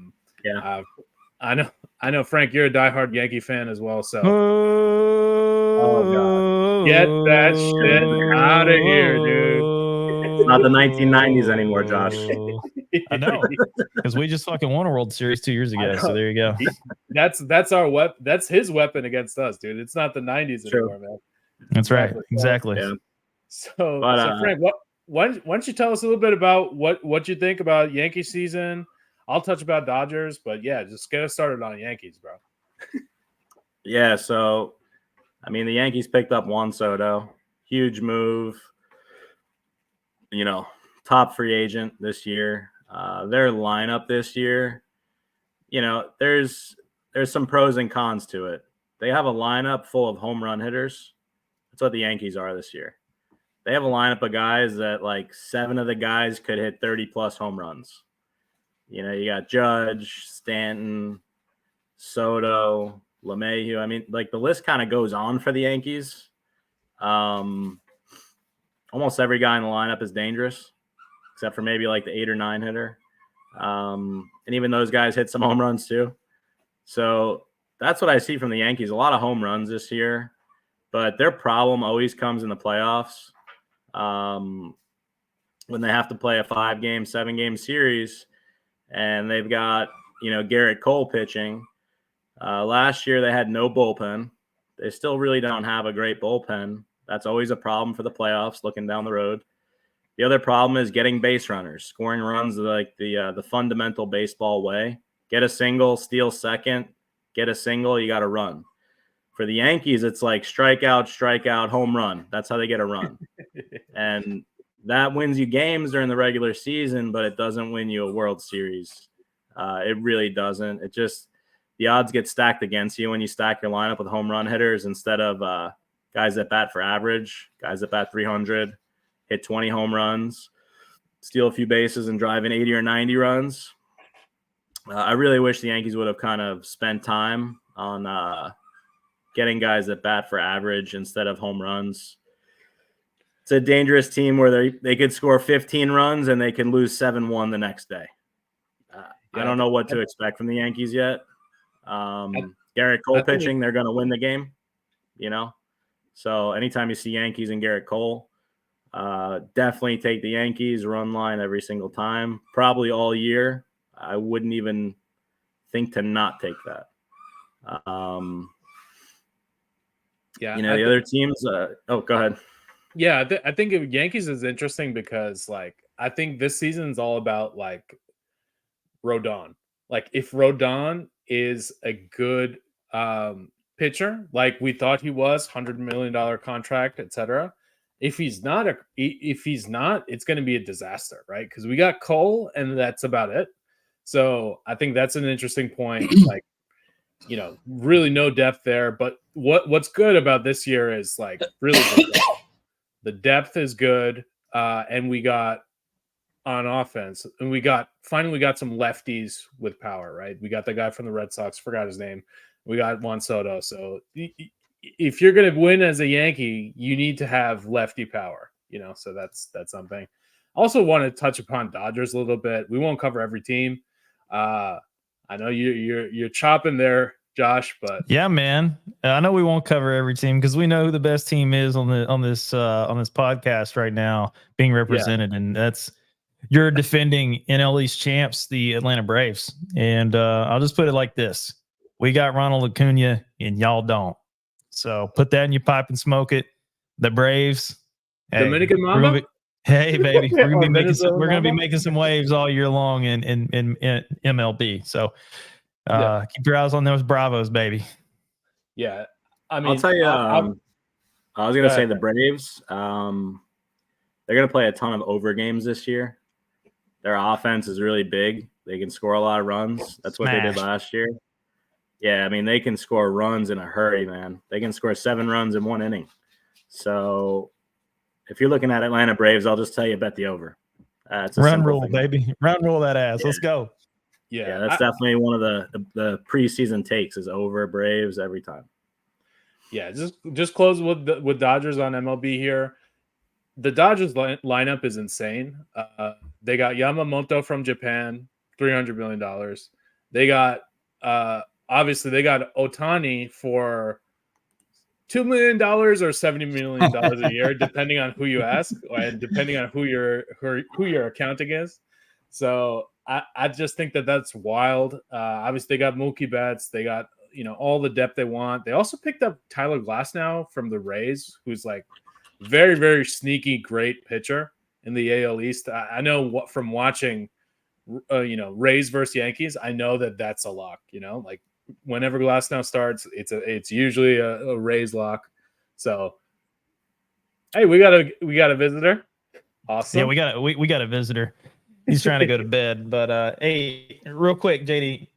know, Frank, you're a diehard Yankee fan as well. So, oh God, get that shit out of here, dude. It's not the 1990s anymore, Josh. I know, because we just fucking won a World Series 2 years ago. So there you go. That's our weapon. That's his weapon against us, dude. It's not the 90s anymore, man. That's right. Exactly. Yeah. So Frank, why don't you tell us a little bit about what you think about Yankee season? I'll touch about Dodgers, but yeah, just get us started on Yankees, bro. Yeah, so I mean, the Yankees picked up Juan Soto, huge move. Top free agent this year. Their lineup this year, there's some pros and cons to it. They have a lineup full of home run hitters. That's what the Yankees are this year. They have a lineup of guys that like 7 of the guys could hit 30 plus home runs. You got Judge, Stanton, Soto, LeMahieu. I mean, like the list kind of goes on for the Yankees. Almost every guy in the lineup is dangerous, except for maybe like the 8 or 9 hitter. And even those guys hit some home runs too. So that's what I see from the Yankees. A lot of home runs this year, but their problem always comes in the playoffs. When they have to play a 5-game, 7-game series, and they've got, Garrett Cole pitching. Last year they had no bullpen. They still really don't have a great bullpen. That's always a problem for the playoffs looking down the road. The other problem is getting base runners, scoring runs like the fundamental baseball way. Get a single, steal second, get a single, you got to run. For the Yankees, it's like strikeout, home run. That's how they get a run. And that wins you games during the regular season, but it doesn't win you a World Series. It really doesn't. It just, the odds get stacked against you when you stack your lineup with home run hitters instead of guys that bat for average, guys that bat 300, hit 20 home runs, steal a few bases, and drive in 80 or 90 runs. I really wish the Yankees would have kind of spent time on getting guys that bat for average instead of home runs. It's a dangerous team where they could score 15 runs and they can lose 7-1 the next day. I don't know what to expect from the Yankees yet. Garrett Cole pitching, they're going to win the game, So anytime you see Yankees and Garrett Cole, definitely take the Yankees run line every single time, probably all year. I wouldn't even think to not take that. The other teams. Go ahead. Yeah, I think Yankees is interesting because, I think this season is all about Rodon. If Rodon is a good pitcher, like we thought he was, $100 million contract, etc. If he's not, it's going to be a disaster, right? Because we got Cole, and that's about it. So I think that's an interesting point. Really no depth there. But what's good about this year is really the depth is good, and we got on offense, and we finally got some lefties with power, right? We got the guy from the Red Sox, forgot his name. We got Juan Soto. So if you're going to win as a Yankee, you need to have lefty power, so that's something. Also want to touch upon Dodgers a little bit. We won't cover every team. I know you're chopping there, Josh, but yeah, man, I know we won't cover every team because we know who the best team is on this podcast right now being represented, and that's your defending NL East champs, the Atlanta Braves. And I'll just put it like this: we got Ronald Acuna, and y'all don't. So put that in your pipe and smoke it. The Braves, Dominican Mamba. Hey, baby, we're gonna be making some waves all year long in MLB. So keep your eyes on those Bravos, baby. Yeah, I mean, I'll tell you. I was gonna say the Braves. They're gonna play a ton of over games this year. Their offense is really big. They can score a lot of runs. That's what they did last year. Yeah, I mean, they can score runs in a hurry, man. They can score 7 runs in 1 inning. So if you're looking at Atlanta Braves, I'll just tell you, bet the over. It's a run rule, baby. Run rule that ass. Yeah. Let's go. Yeah, that's definitely one of the preseason takes is over Braves every time. Yeah, just close with Dodgers on MLB here. The Dodgers lineup is insane. They got Yamamoto from Japan, $300 million. They got obviously they got Ohtani for $2 million or $70 million a year, depending on who you ask, and depending on who your accounting is. So I just think that's wild. Obviously, they got Mookie Betts. They got all the depth they want. They also picked up Tyler Glasnow from the Rays, who's very, very sneaky, great pitcher in the AL East. I know from watching, Rays versus Yankees, I know that's a lock. Whenever Glasnow starts, it's usually a Rays lock. So, hey, we got a visitor. Awesome. Yeah, we got a visitor. He's trying to go to bed, but hey, real quick, JD,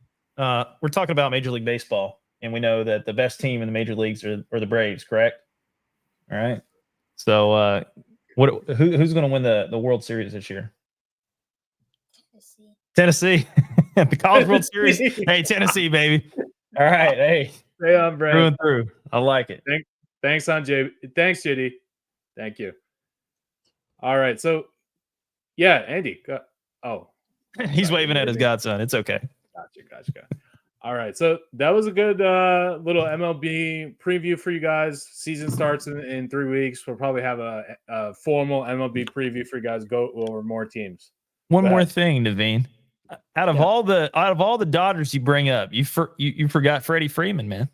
we're talking about Major League Baseball, and we know that the best team in the major leagues are the Braves, correct? All right. So, who's going to win the World Series this year? Tennessee. The College World Series. Hey, Tennessee, baby. All right. Hey, Stay on brand. through and through. I like it. Thanks, JD. Thank you. All right. So, yeah, Andy. He's waving at his godson. It's okay. Gotcha. All right. So that was a good little MLB preview for you guys. Season starts in 3 weeks. We'll probably have a formal MLB preview for you guys. Go over more teams. One more thing, Naveen. Out of all the Dodgers you bring up, you forgot Freddie Freeman, man.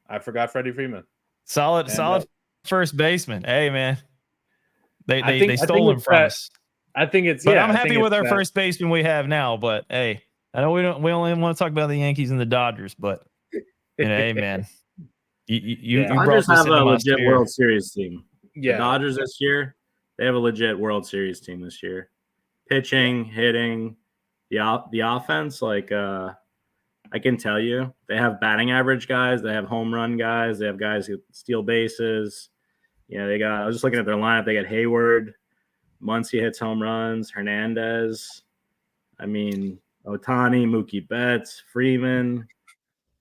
I forgot Freddie Freeman. Solid first baseman. Hey, man. They stole him from us. I think it's. But yeah, I'm happy with our first baseman we have now. But hey, I know we only want to talk about the Yankees and the Dodgers. But hey, man, you Dodgers have a legit World Series team. Yeah, the Dodgers this year, they have a legit World Series team this year. Pitching, hitting, the offense. Like I can tell you, they have batting average guys. They have home run guys. They have guys who steal bases. They got. I was just looking at their lineup. They got Hayward. Muncy hits home runs. Hernandez. I mean, Ohtani, Mookie Betts, Freeman.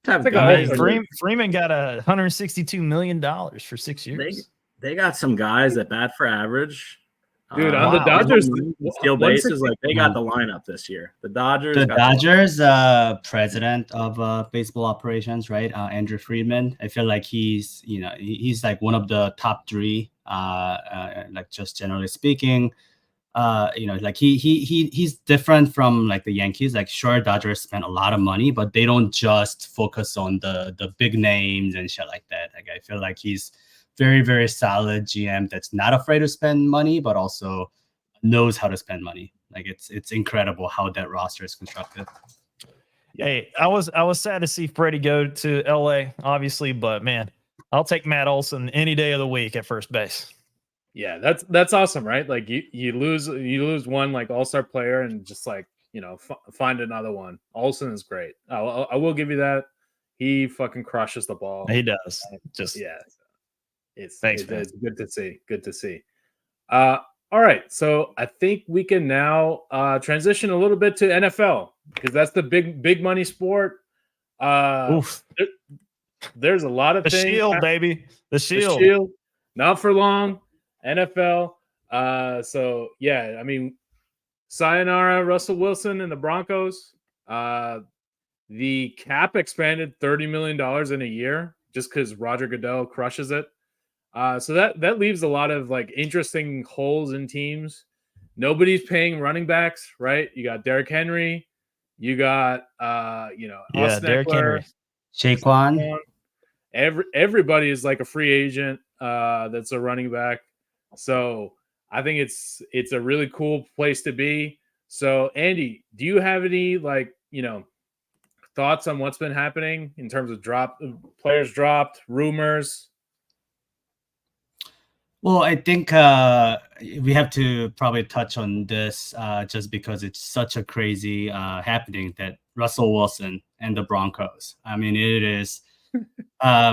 Freeman got $162 million for 6 years. They got some guys that bat for average. Dude, on the Dodgers, steal bases, like they got the lineup this year. The Dodgers. The Dodgers president of baseball operations, right? Andrew Friedman. I feel like he's like one of the top three. Like just generally speaking, like he's different from like the Yankees. Like sure, Dodgers spent a lot of money, but they don't just focus on the big names and shit like that. Like I feel like he's very, very solid GM that's not afraid to spend money, but also knows how to spend money. Like it's incredible how that roster is constructed. Hey, I was sad to see Freddie go to LA, obviously, but man, I'll take Matt Olson any day of the week at first base. Yeah, that's awesome, right? Like you lose one like all-star player and just like find another one. Olson is great. I will give you that. He fucking crushes the ball. He does. It's good to see. Good to see. All right, so I think we can now transition a little bit to NFL because that's the big money sport. There's a lot of things. Shield, baby. The shield. Not for long. NFL. So yeah, I mean, sayonara, Russell Wilson and the Broncos. The cap expanded $30 million in a year just because Roger Goodell crushes it. So that leaves a lot of like interesting holes in teams. Nobody's paying running backs, right? You got Derrick Henry, you got Derrick Henry, Saquon. Everybody is like a free agent that's a running back. So I think it's a really cool place to be. So Andy, do you have any thoughts on what's been happening in terms of players dropped, rumors? Well, I think we have to probably touch on this just because it's such a crazy happening that Russell Wilson and the Broncos. I mean, it is.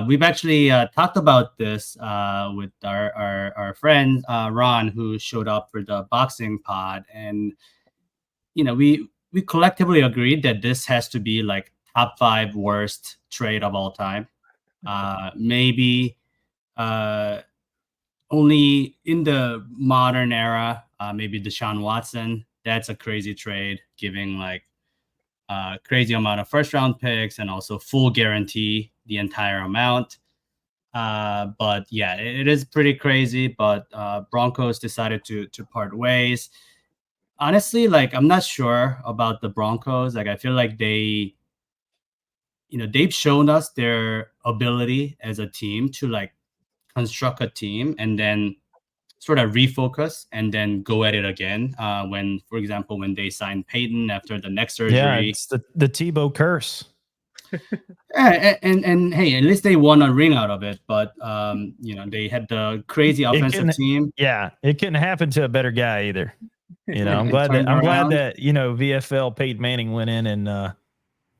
We've actually talked about this with our friend Ron, who showed up for the boxing pod, and we collectively agreed that this has to be like top 5 worst trade of all time. Maybe. Only in the modern era, maybe Deshaun Watson. That's a crazy trade, giving like crazy amount of first round picks and also full guarantee the entire amount. But yeah, it is pretty crazy. But Broncos decided to part ways. Honestly, like I'm not sure about the Broncos. Like I feel like they've shown us their ability as a team to like construct a team and then sort of refocus and then go at it again. When, for example, when they signed Peyton after the neck surgery. Yeah, it's the Tebow curse. and hey, at least they won a ring out of it. But they had the crazy offensive team. Yeah, it couldn't happen to a better guy either. I'm glad that VFL Peyton Manning went in and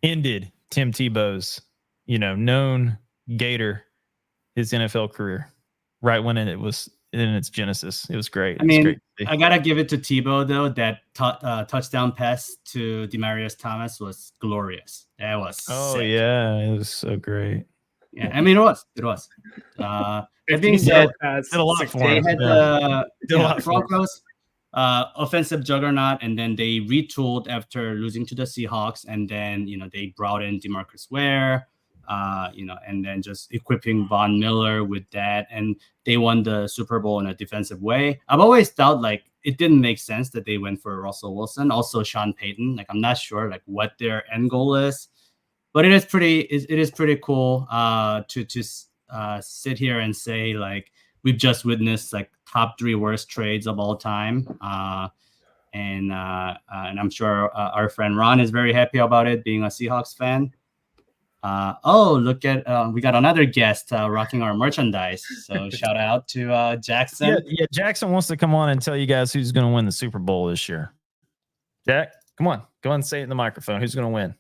ended Tim Tebow's known Gator his NFL career right when it was in its genesis. It was great. I mean, I gotta give it to Tebow though. That touchdown pass to Demaryius Thomas was glorious. That was sick. Yeah, it was so great. Yeah, I mean it was. That being said, did a lot for they him. had the Broncos offensive juggernaut, and then they retooled after losing to the Seahawks, and then they brought in DeMarcus Ware. And then just equipping Von Miller with that, and they won the Super Bowl in a defensive way. I've always thought like it didn't make sense that they went for Russell Wilson, also Sean Payton. Like I'm not sure like what their end goal is, but it is pretty cool to sit here and say like we've just witnessed like top 3 worst trades of all time. And I'm sure our friend Ron is very happy about it, being a Seahawks fan. Look at we got another guest rocking our merchandise. So shout out to Jackson. Yeah, Jackson wants to come on and tell you guys who's going to win the Super Bowl this year. Jack, come on, go on and say it in the microphone. Who's going to win?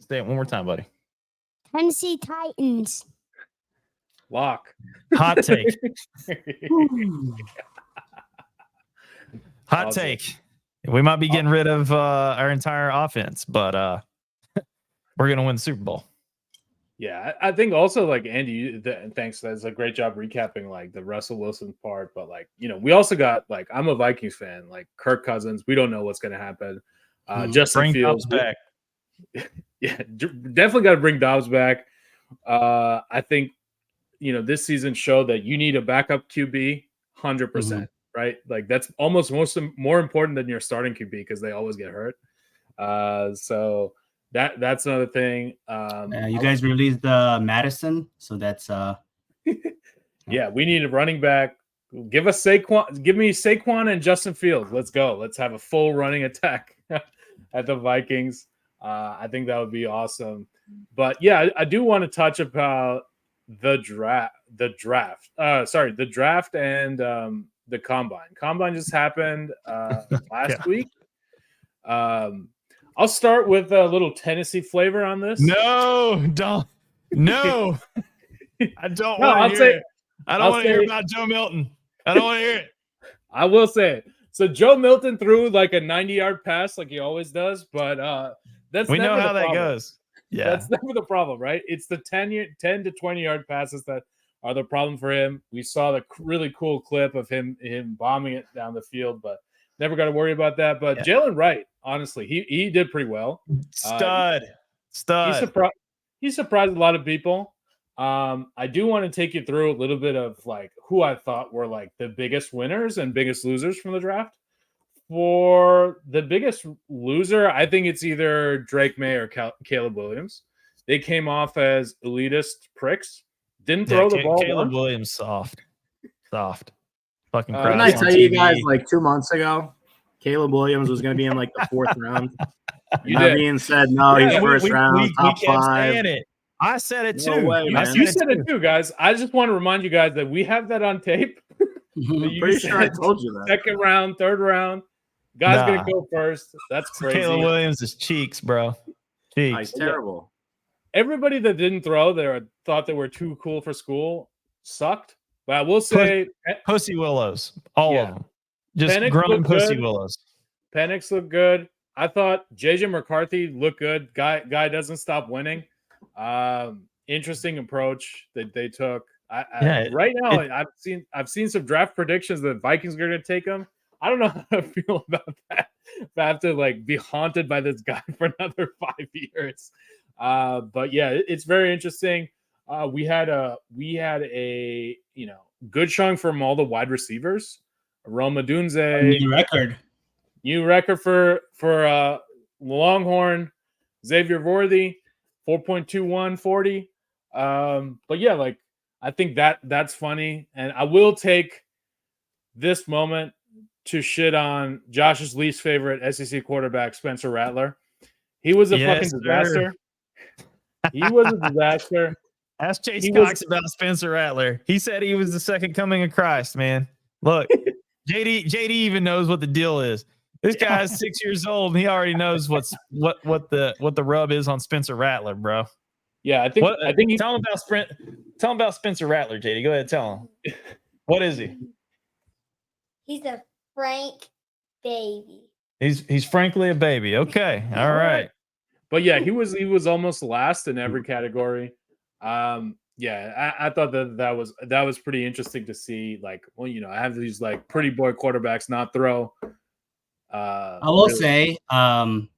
Say it one more time, buddy. Tennessee Titans. Lock. Hot take. Hot take. We might be getting rid of our entire offense, but we're going to win the Super Bowl. Yeah, I think also like Andy, thanks. That's a great job recapping like the Russell Wilson part. But like, we also got like, I'm a Vikings fan, like Kirk Cousins. We don't know what's going to happen. Justin Fields back. Yeah, definitely got to bring Dobbs back. I think, this season showed that you need a backup QB 100%, right? Like that's almost more important than your starting QB because they always get hurt. So that's another thing. You guys released Madison, so that's yeah, we need a running back. Give us Saquon. Give me Saquon and Justin Fields. Let's go. Let's have a full running attack at the Vikings. I think that would be awesome. But yeah, I do want to touch about the draft. The draft and the combine. Combine just happened last week. I'll start with a little Tennessee flavor on this. No, don't. No, I don't want to hear it. I don't want to hear about Joe Milton. I don't want to hear it. I will say it. So Joe Milton threw like a 90-yard pass like he always does, but we know how that goes. Yeah, that's never the problem, right? It's the 10 to 20-yard passes that are the problem for him. We saw the really cool clip of him bombing it down the field, but never got to worry about that. But Jalen Wright, honestly, he did pretty well. Stud. He surprised a lot of people. I do want to take you through a little bit of like who I thought were like the biggest winners and biggest losers from the draft. For the biggest loser, I think it's either Drake May or Caleb Williams. They came off as elitist pricks. Didn't throw the ball. Caleb Williams, soft. Fucking crazy. Didn't I tell you guys like 2 months ago, Caleb Williams was going to be in like the 4th round? Being said, no, he's first round, top 5. It. I said it too. No way, you said it too, guys. I just want to remind you guys that we have that on tape. I'm pretty sure I told you that. Second round, third round. Guy's going to go first. That's crazy. Caleb Williams is cheeks, bro. Cheeks. He's terrible. Everybody that didn't throw thought they were too cool for school sucked. But I will say Pussy Willows. All of them. Just Penix grown Pussy Willows. Penix looked good. I thought JJ McCarthy looked good. Guy doesn't stop winning. Interesting approach that they took. Right now, I've seen some draft predictions that Vikings are going to take him. I don't know how to feel about that. If I have to like be haunted by this guy for another 5 years. But yeah, it's very interesting. We had a good showing from all the wide receivers. Rome Odunze, new record for Longhorn. Xavier Worthy, 4.21 40. But yeah, like I think that's funny, and I will take this moment to shit on Josh's least favorite SEC quarterback, Spencer Rattler. He was a fucking disaster. He was a disaster. Ask Chase Cox about Spencer Rattler. He said he was the second coming of Christ, man. Look, JD even knows what the deal is. This guy's 6 years old, and he already knows what the rub is on Spencer Rattler, bro. Yeah, I think he, tell him about Spencer Rattler, JD. Go ahead, tell him. What is he? He's a Frank baby. He's frankly a baby. Okay. All right. but yeah, he was almost last in every category. Yeah, I thought that was pretty interesting to see. Like, well, you know, I have these like pretty boy quarterbacks not throw. I will say, on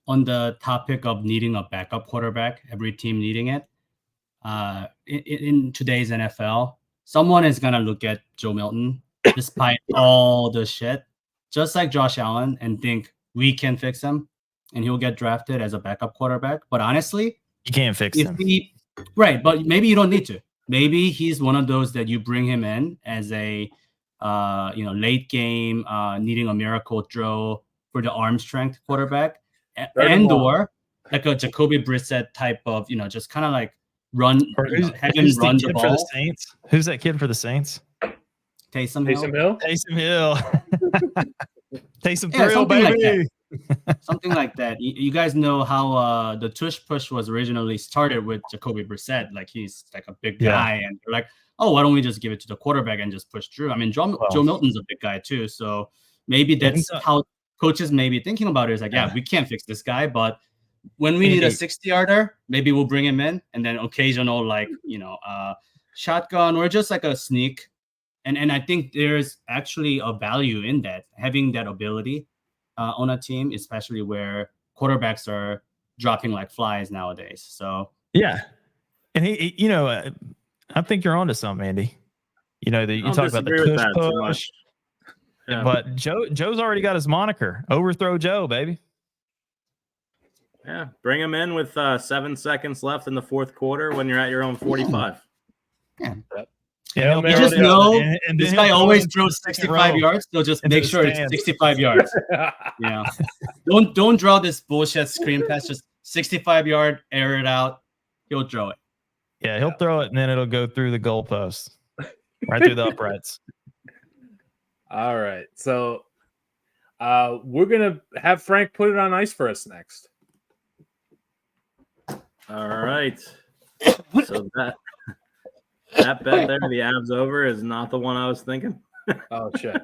the topic of needing a backup quarterback, every team needing it, in today's NFL, someone is gonna look at Joe Milton, despite all the shit, just like Josh Allen, and think we can fix him, and he'll get drafted as a backup quarterback. But honestly, You can't fix him. Right, but maybe you don't need to. Maybe he's one of those that you bring him in as a late game needing a miracle throw for the arm strength quarterback, or like a Jacoby Brissett type of, just kind of like run, have him run the ball. For the Saints? Who's that kid for the Saints? Taysom Hill. Taysom Hill. Taysom Yeah, Thrill, baby. Something like that. You guys know how the tush push was originally started with Jacoby Brissett. Like, he's like a big guy, and they're like, oh, why don't we just give it to the quarterback and just push through? I mean, Joe Milton's a big guy too, so maybe that's how coaches may be thinking about it. Is like, yeah, we can't fix this guy, but when we need a 60-yarder, maybe we'll bring him in, and then occasional shotgun or just like a sneak. And I think there's actually a value in that, having that ability on a team, especially where quarterbacks are dropping like flies nowadays. So yeah, and he I think you're onto something, Andy. You talk about the push. Yeah. But Joe's already got his moniker, Overthrow Joe, baby. Yeah, bring him in with 7 seconds left in the fourth quarter when you're at your own 45. Yeah. Yeah, you just know this guy always throws 65 yards, so just make sure it's 65 yards. Yeah. Don't draw this bullshit screen pass, just 65-yard, air it out. He'll throw it. Yeah, he'll throw it, and then it'll go through the goalpost, right through the uprights. All right. So we're going to have Frank put it on ice for us next. All right. So that bet there, the Avs over, is not the one I was thinking. Oh, shit.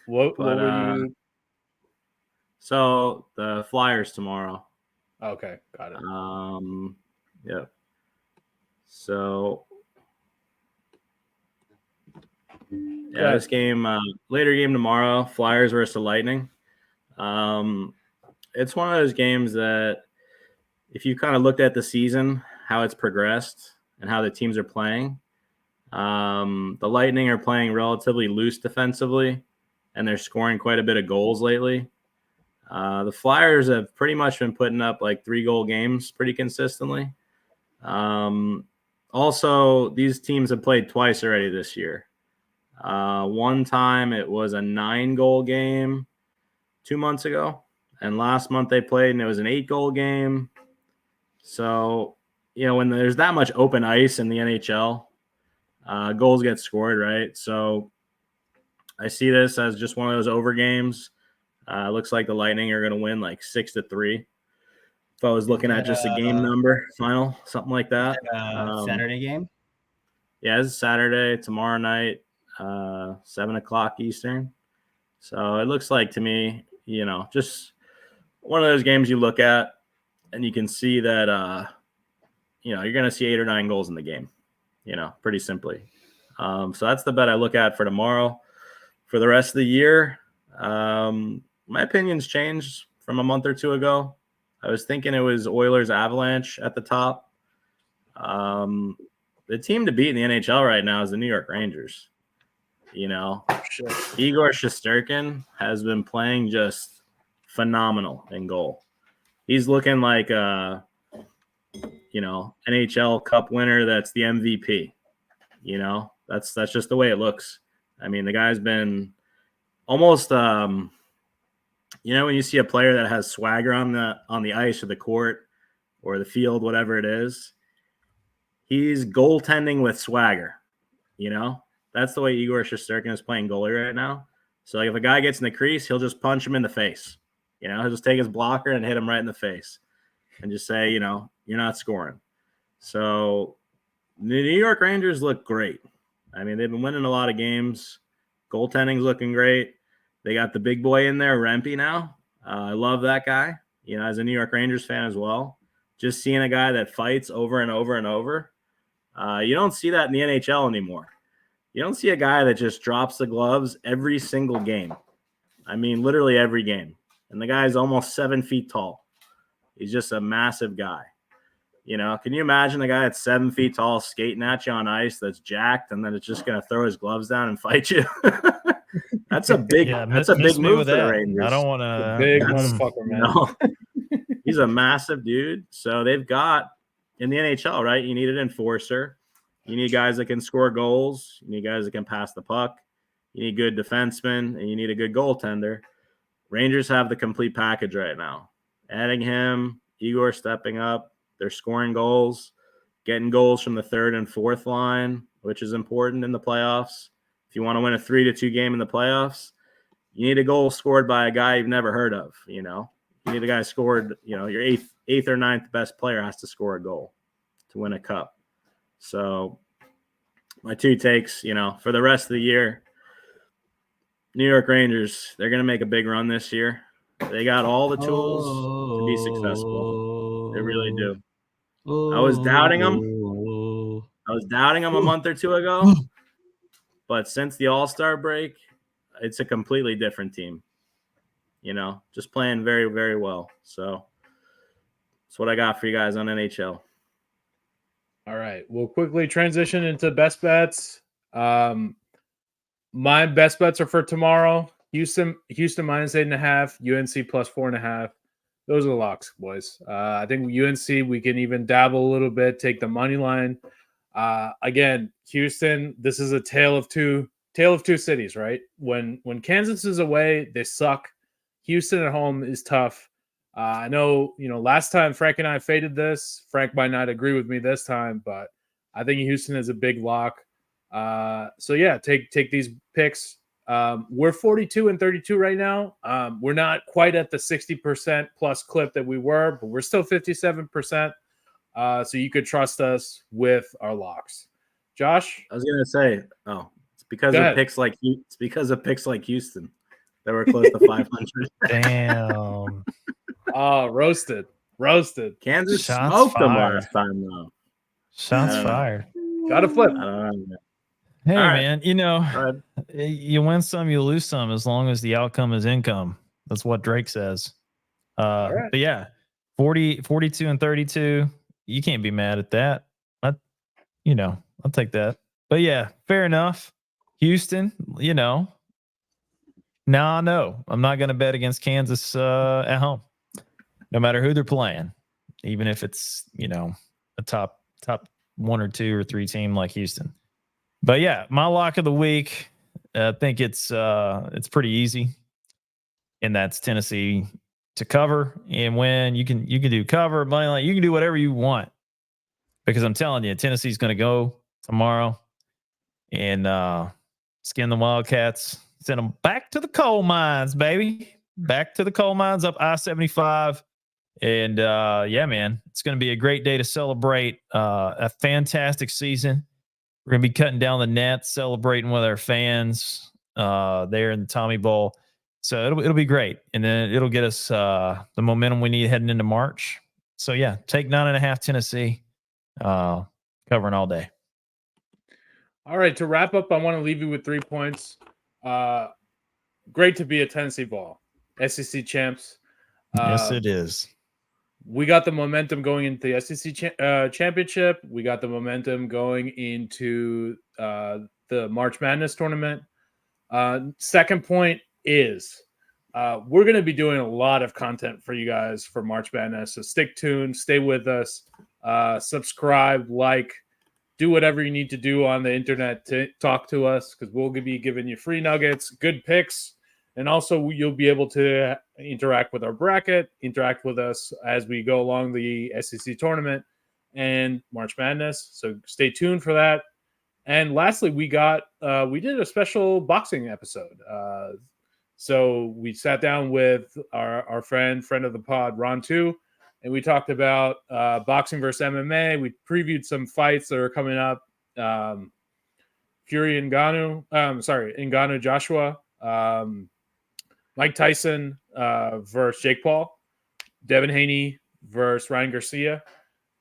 What were you? So the Flyers tomorrow. Okay, got it. Yeah. So yeah, this game, later game tomorrow, Flyers versus the Lightning. It's one of those games that if you kind of looked at the season, how it's progressed and how the teams are playing, the Lightning are playing relatively loose defensively, and they're scoring quite a bit of goals lately. The Flyers have pretty much been putting up like 3-goal games pretty consistently. Also, these teams have played twice already this year. One time it was a 9-goal game 2 months ago, and last month they played and it was an 8-goal game. So, when there's that much open ice in the NHL, goals get scored, right? So I see this as just one of those over games. Looks like the Lightning are going to win like 6-3. If I was looking at just a game number final, something like that. Saturday game? Yeah, it's Saturday, tomorrow night, 7:00 Eastern. So it looks like to me, just one of those games you look at and you can see that, you're going to see 8 or 9 goals in the game, pretty simply. So that's the bet I look at for tomorrow. For the rest of the year, my opinion's changed from a month or two ago. I was thinking it was Oilers Avalanche at the top. The team to beat in the NHL right now is the New York Rangers. Igor Shesterkin has been playing just phenomenal in goal. He's looking like a, NHL Cup winner that's the MVP. That's just the way it looks. I mean, the guy's been almost, when you see a player that has swagger on the ice or the court or the field, whatever it is, he's goaltending with swagger. That's the way Igor Shesterkin is playing goalie right now. So like if a guy gets in the crease, he'll just punch him in the face. He'll just take his blocker and hit him right in the face and just say, you're not scoring. So the New York Rangers look great. I mean, they've been winning a lot of games. Goaltending's looking great. They got the big boy in there, Rempe, now. I love that guy, as a New York Rangers fan as well. Just seeing a guy that fights over and over and over. You don't see that in the NHL anymore. You don't see a guy that just drops the gloves every single game. I mean, literally every game. And the guy's almost 7 feet tall. He's just a massive guy. Can you imagine a guy that's 7 feet tall skating at you on ice that's jacked and then it's just going to throw his gloves down and fight you? That's a big move for the Rangers. I don't want to. Big motherfucker, man. No. He's a massive dude. So they've got in the NHL, right? You need an enforcer. You need guys that can score goals. You need guys that can pass the puck. You need good defensemen, and you need a good goaltender. Rangers have the complete package right now. Adding him, Igor stepping up. They're scoring goals, getting goals from the third and fourth line, which is important in the playoffs. If you want to win a 3-2 game in the playoffs, you need a goal scored by a guy you've never heard of. You need a guy scored. Your eighth or ninth best player has to score a goal to win a cup. So my two takes, for the rest of the year, New York Rangers, they're going to make a big run this year. They got all the tools to be successful. They really do. I was doubting them. A month or two ago. But since the All-Star break, it's a completely different team. Just playing very, very well. So that's what I got for you guys on NHL. All right. We'll quickly transition into best bets. My best bets are for tomorrow. Houston minus 8.5, UNC plus 4.5. Those are the locks, boys. I think UNC, we can even dabble a little bit, take the money line. Again, Houston, this is a tale of two cities, right? When Kansas is away, they suck. Houston at home is tough. I know, last time Frank and I faded this. Frank might not agree with me this time, but I think Houston is a big lock. So yeah, take these picks. We're 42 and 32 right now. We're not quite at the 60% plus clip that we were, but we're still 57%. So you could trust us with our locks. Josh? I was gonna say, it's because of picks like Houston that we're close to 500. Damn. Oh, roasted. Kansas Shots smoked them fired. last time though. Shots fired. Got to flip. I don't know. Hey, All right. man, you win some, you lose some, as long as the outcome is income. That's what Drake says. Right. But yeah, 42 and 32. You can't be mad at that. I'll take that. But yeah, fair enough. Houston, now I know I'm not going to bet against Kansas at home, no matter who they're playing, even if it's, a top 1 or 2 or 3 team like Houston. But yeah, my lock of the week, I think it's pretty easy, and that's Tennessee to cover and win. You can do cover, money line, you can do whatever you want, because I'm telling you, Tennessee's going to go tomorrow and skin the Wildcats, send them back to the coal mines, baby, back to the coal mines up I-75. And yeah, man, it's going to be a great day to celebrate a fantastic season. We're going to be cutting down the nets, celebrating with our fans there in the Tommy Bowl. So it'll be great. And then it'll get us the momentum we need heading into March. So yeah, take 9.5 Tennessee, covering all day. All right, to wrap up, I want to leave you with 3 points. Great to be a Tennessee ball. SEC champs. Yes, it is. We got the momentum going into the SEC championship. We got the momentum going into the March Madness tournament. Second point is we're going to be doing a lot of content for you guys for March Madness. So stick tuned, stay with us, subscribe, like, do whatever you need to do on the internet to talk to us, because we'll be giving you free nuggets, good picks. And also, you'll be able to interact with our bracket, interact with us as we go along the SEC tournament and March Madness. So stay tuned for that. And lastly, we did a special boxing episode. So we sat down with our friend of the pod, Ron 2. and we talked about boxing versus MMA. We previewed some fights that are coming up. Fury Ngannou Joshua, Mike Tyson versus Jake Paul, Devin Haney versus Ryan Garcia,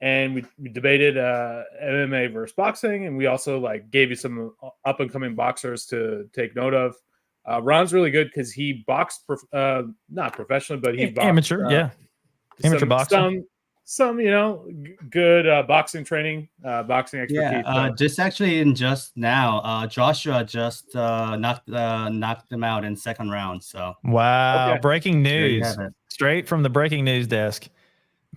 and we debated MMA versus boxing, and we also gave you some up and coming boxers to take note of. Ron's really good because he boxed not professionally, but he boxed amateur, amateur boxer. Some good boxing training, boxing expertise. Yeah, just actually in just now, Joshua just knocked him out in second round. So wow, okay. Breaking news, straight from the breaking news desk,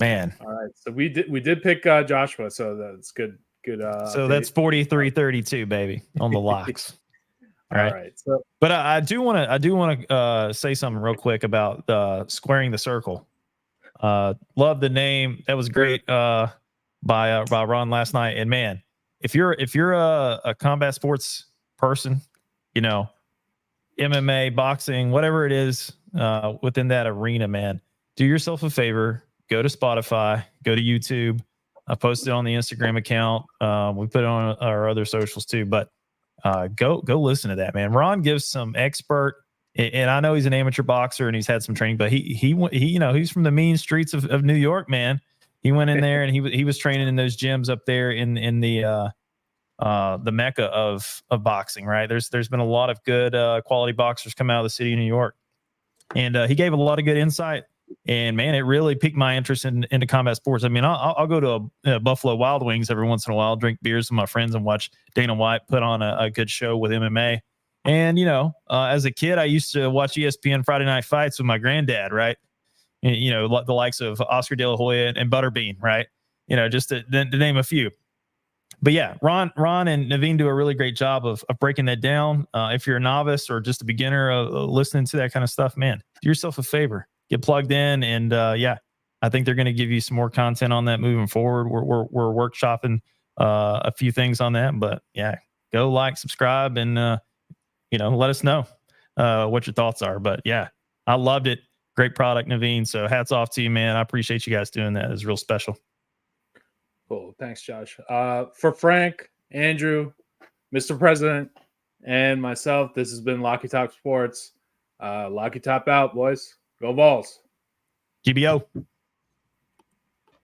man. All right, so we did pick Joshua, so that's good. So that's 43-32, baby, on the locks. All right. So, but I do want to say something real quick about squaring the circle. Love the name. That was great by Ron last night. And man, if you're a combat sports person, MMA, boxing, whatever it is within that arena, man, do yourself a favor. Go to Spotify. Go to YouTube. I posted on the Instagram account. We put it on our other socials too. But go listen to that, man. Ron gives some expert. And I know he's an amateur boxer and he's had some training, but he he's from the mean streets of New York, man. He went in there and he was training in those gyms up there in the mecca of boxing, right? There's been a lot of good quality boxers come out of the city of New York, and he gave a lot of good insight. And man, it really piqued my interest into combat sports. I mean, I'll go to a Buffalo Wild Wings every once in a while, drink beers with my friends, and watch Dana White put on a good show with MMA. And, as a kid, I used to watch ESPN Friday Night Fights with my granddad, right? And, the likes of Oscar De La Hoya and Butterbean, right? Just to name a few. But yeah, Ron and Naveen do a really great job of breaking that down. If you're a novice or just a beginner listening to that kind of stuff, man, do yourself a favor. Get plugged in. And I think they're going to give you some more content on that moving forward. We're workshopping a few things on that. But yeah, go like, subscribe, and let us know what your thoughts are. But yeah, I loved it. Great product, Naveen. So hats off to you, man. I appreciate you guys doing that. It's real special. Cool. Thanks, Josh. For Frank, Andrew, Mr. President, and myself, this has been Locky Talk Sports. Locky Top out, boys. Go Balls. GBO.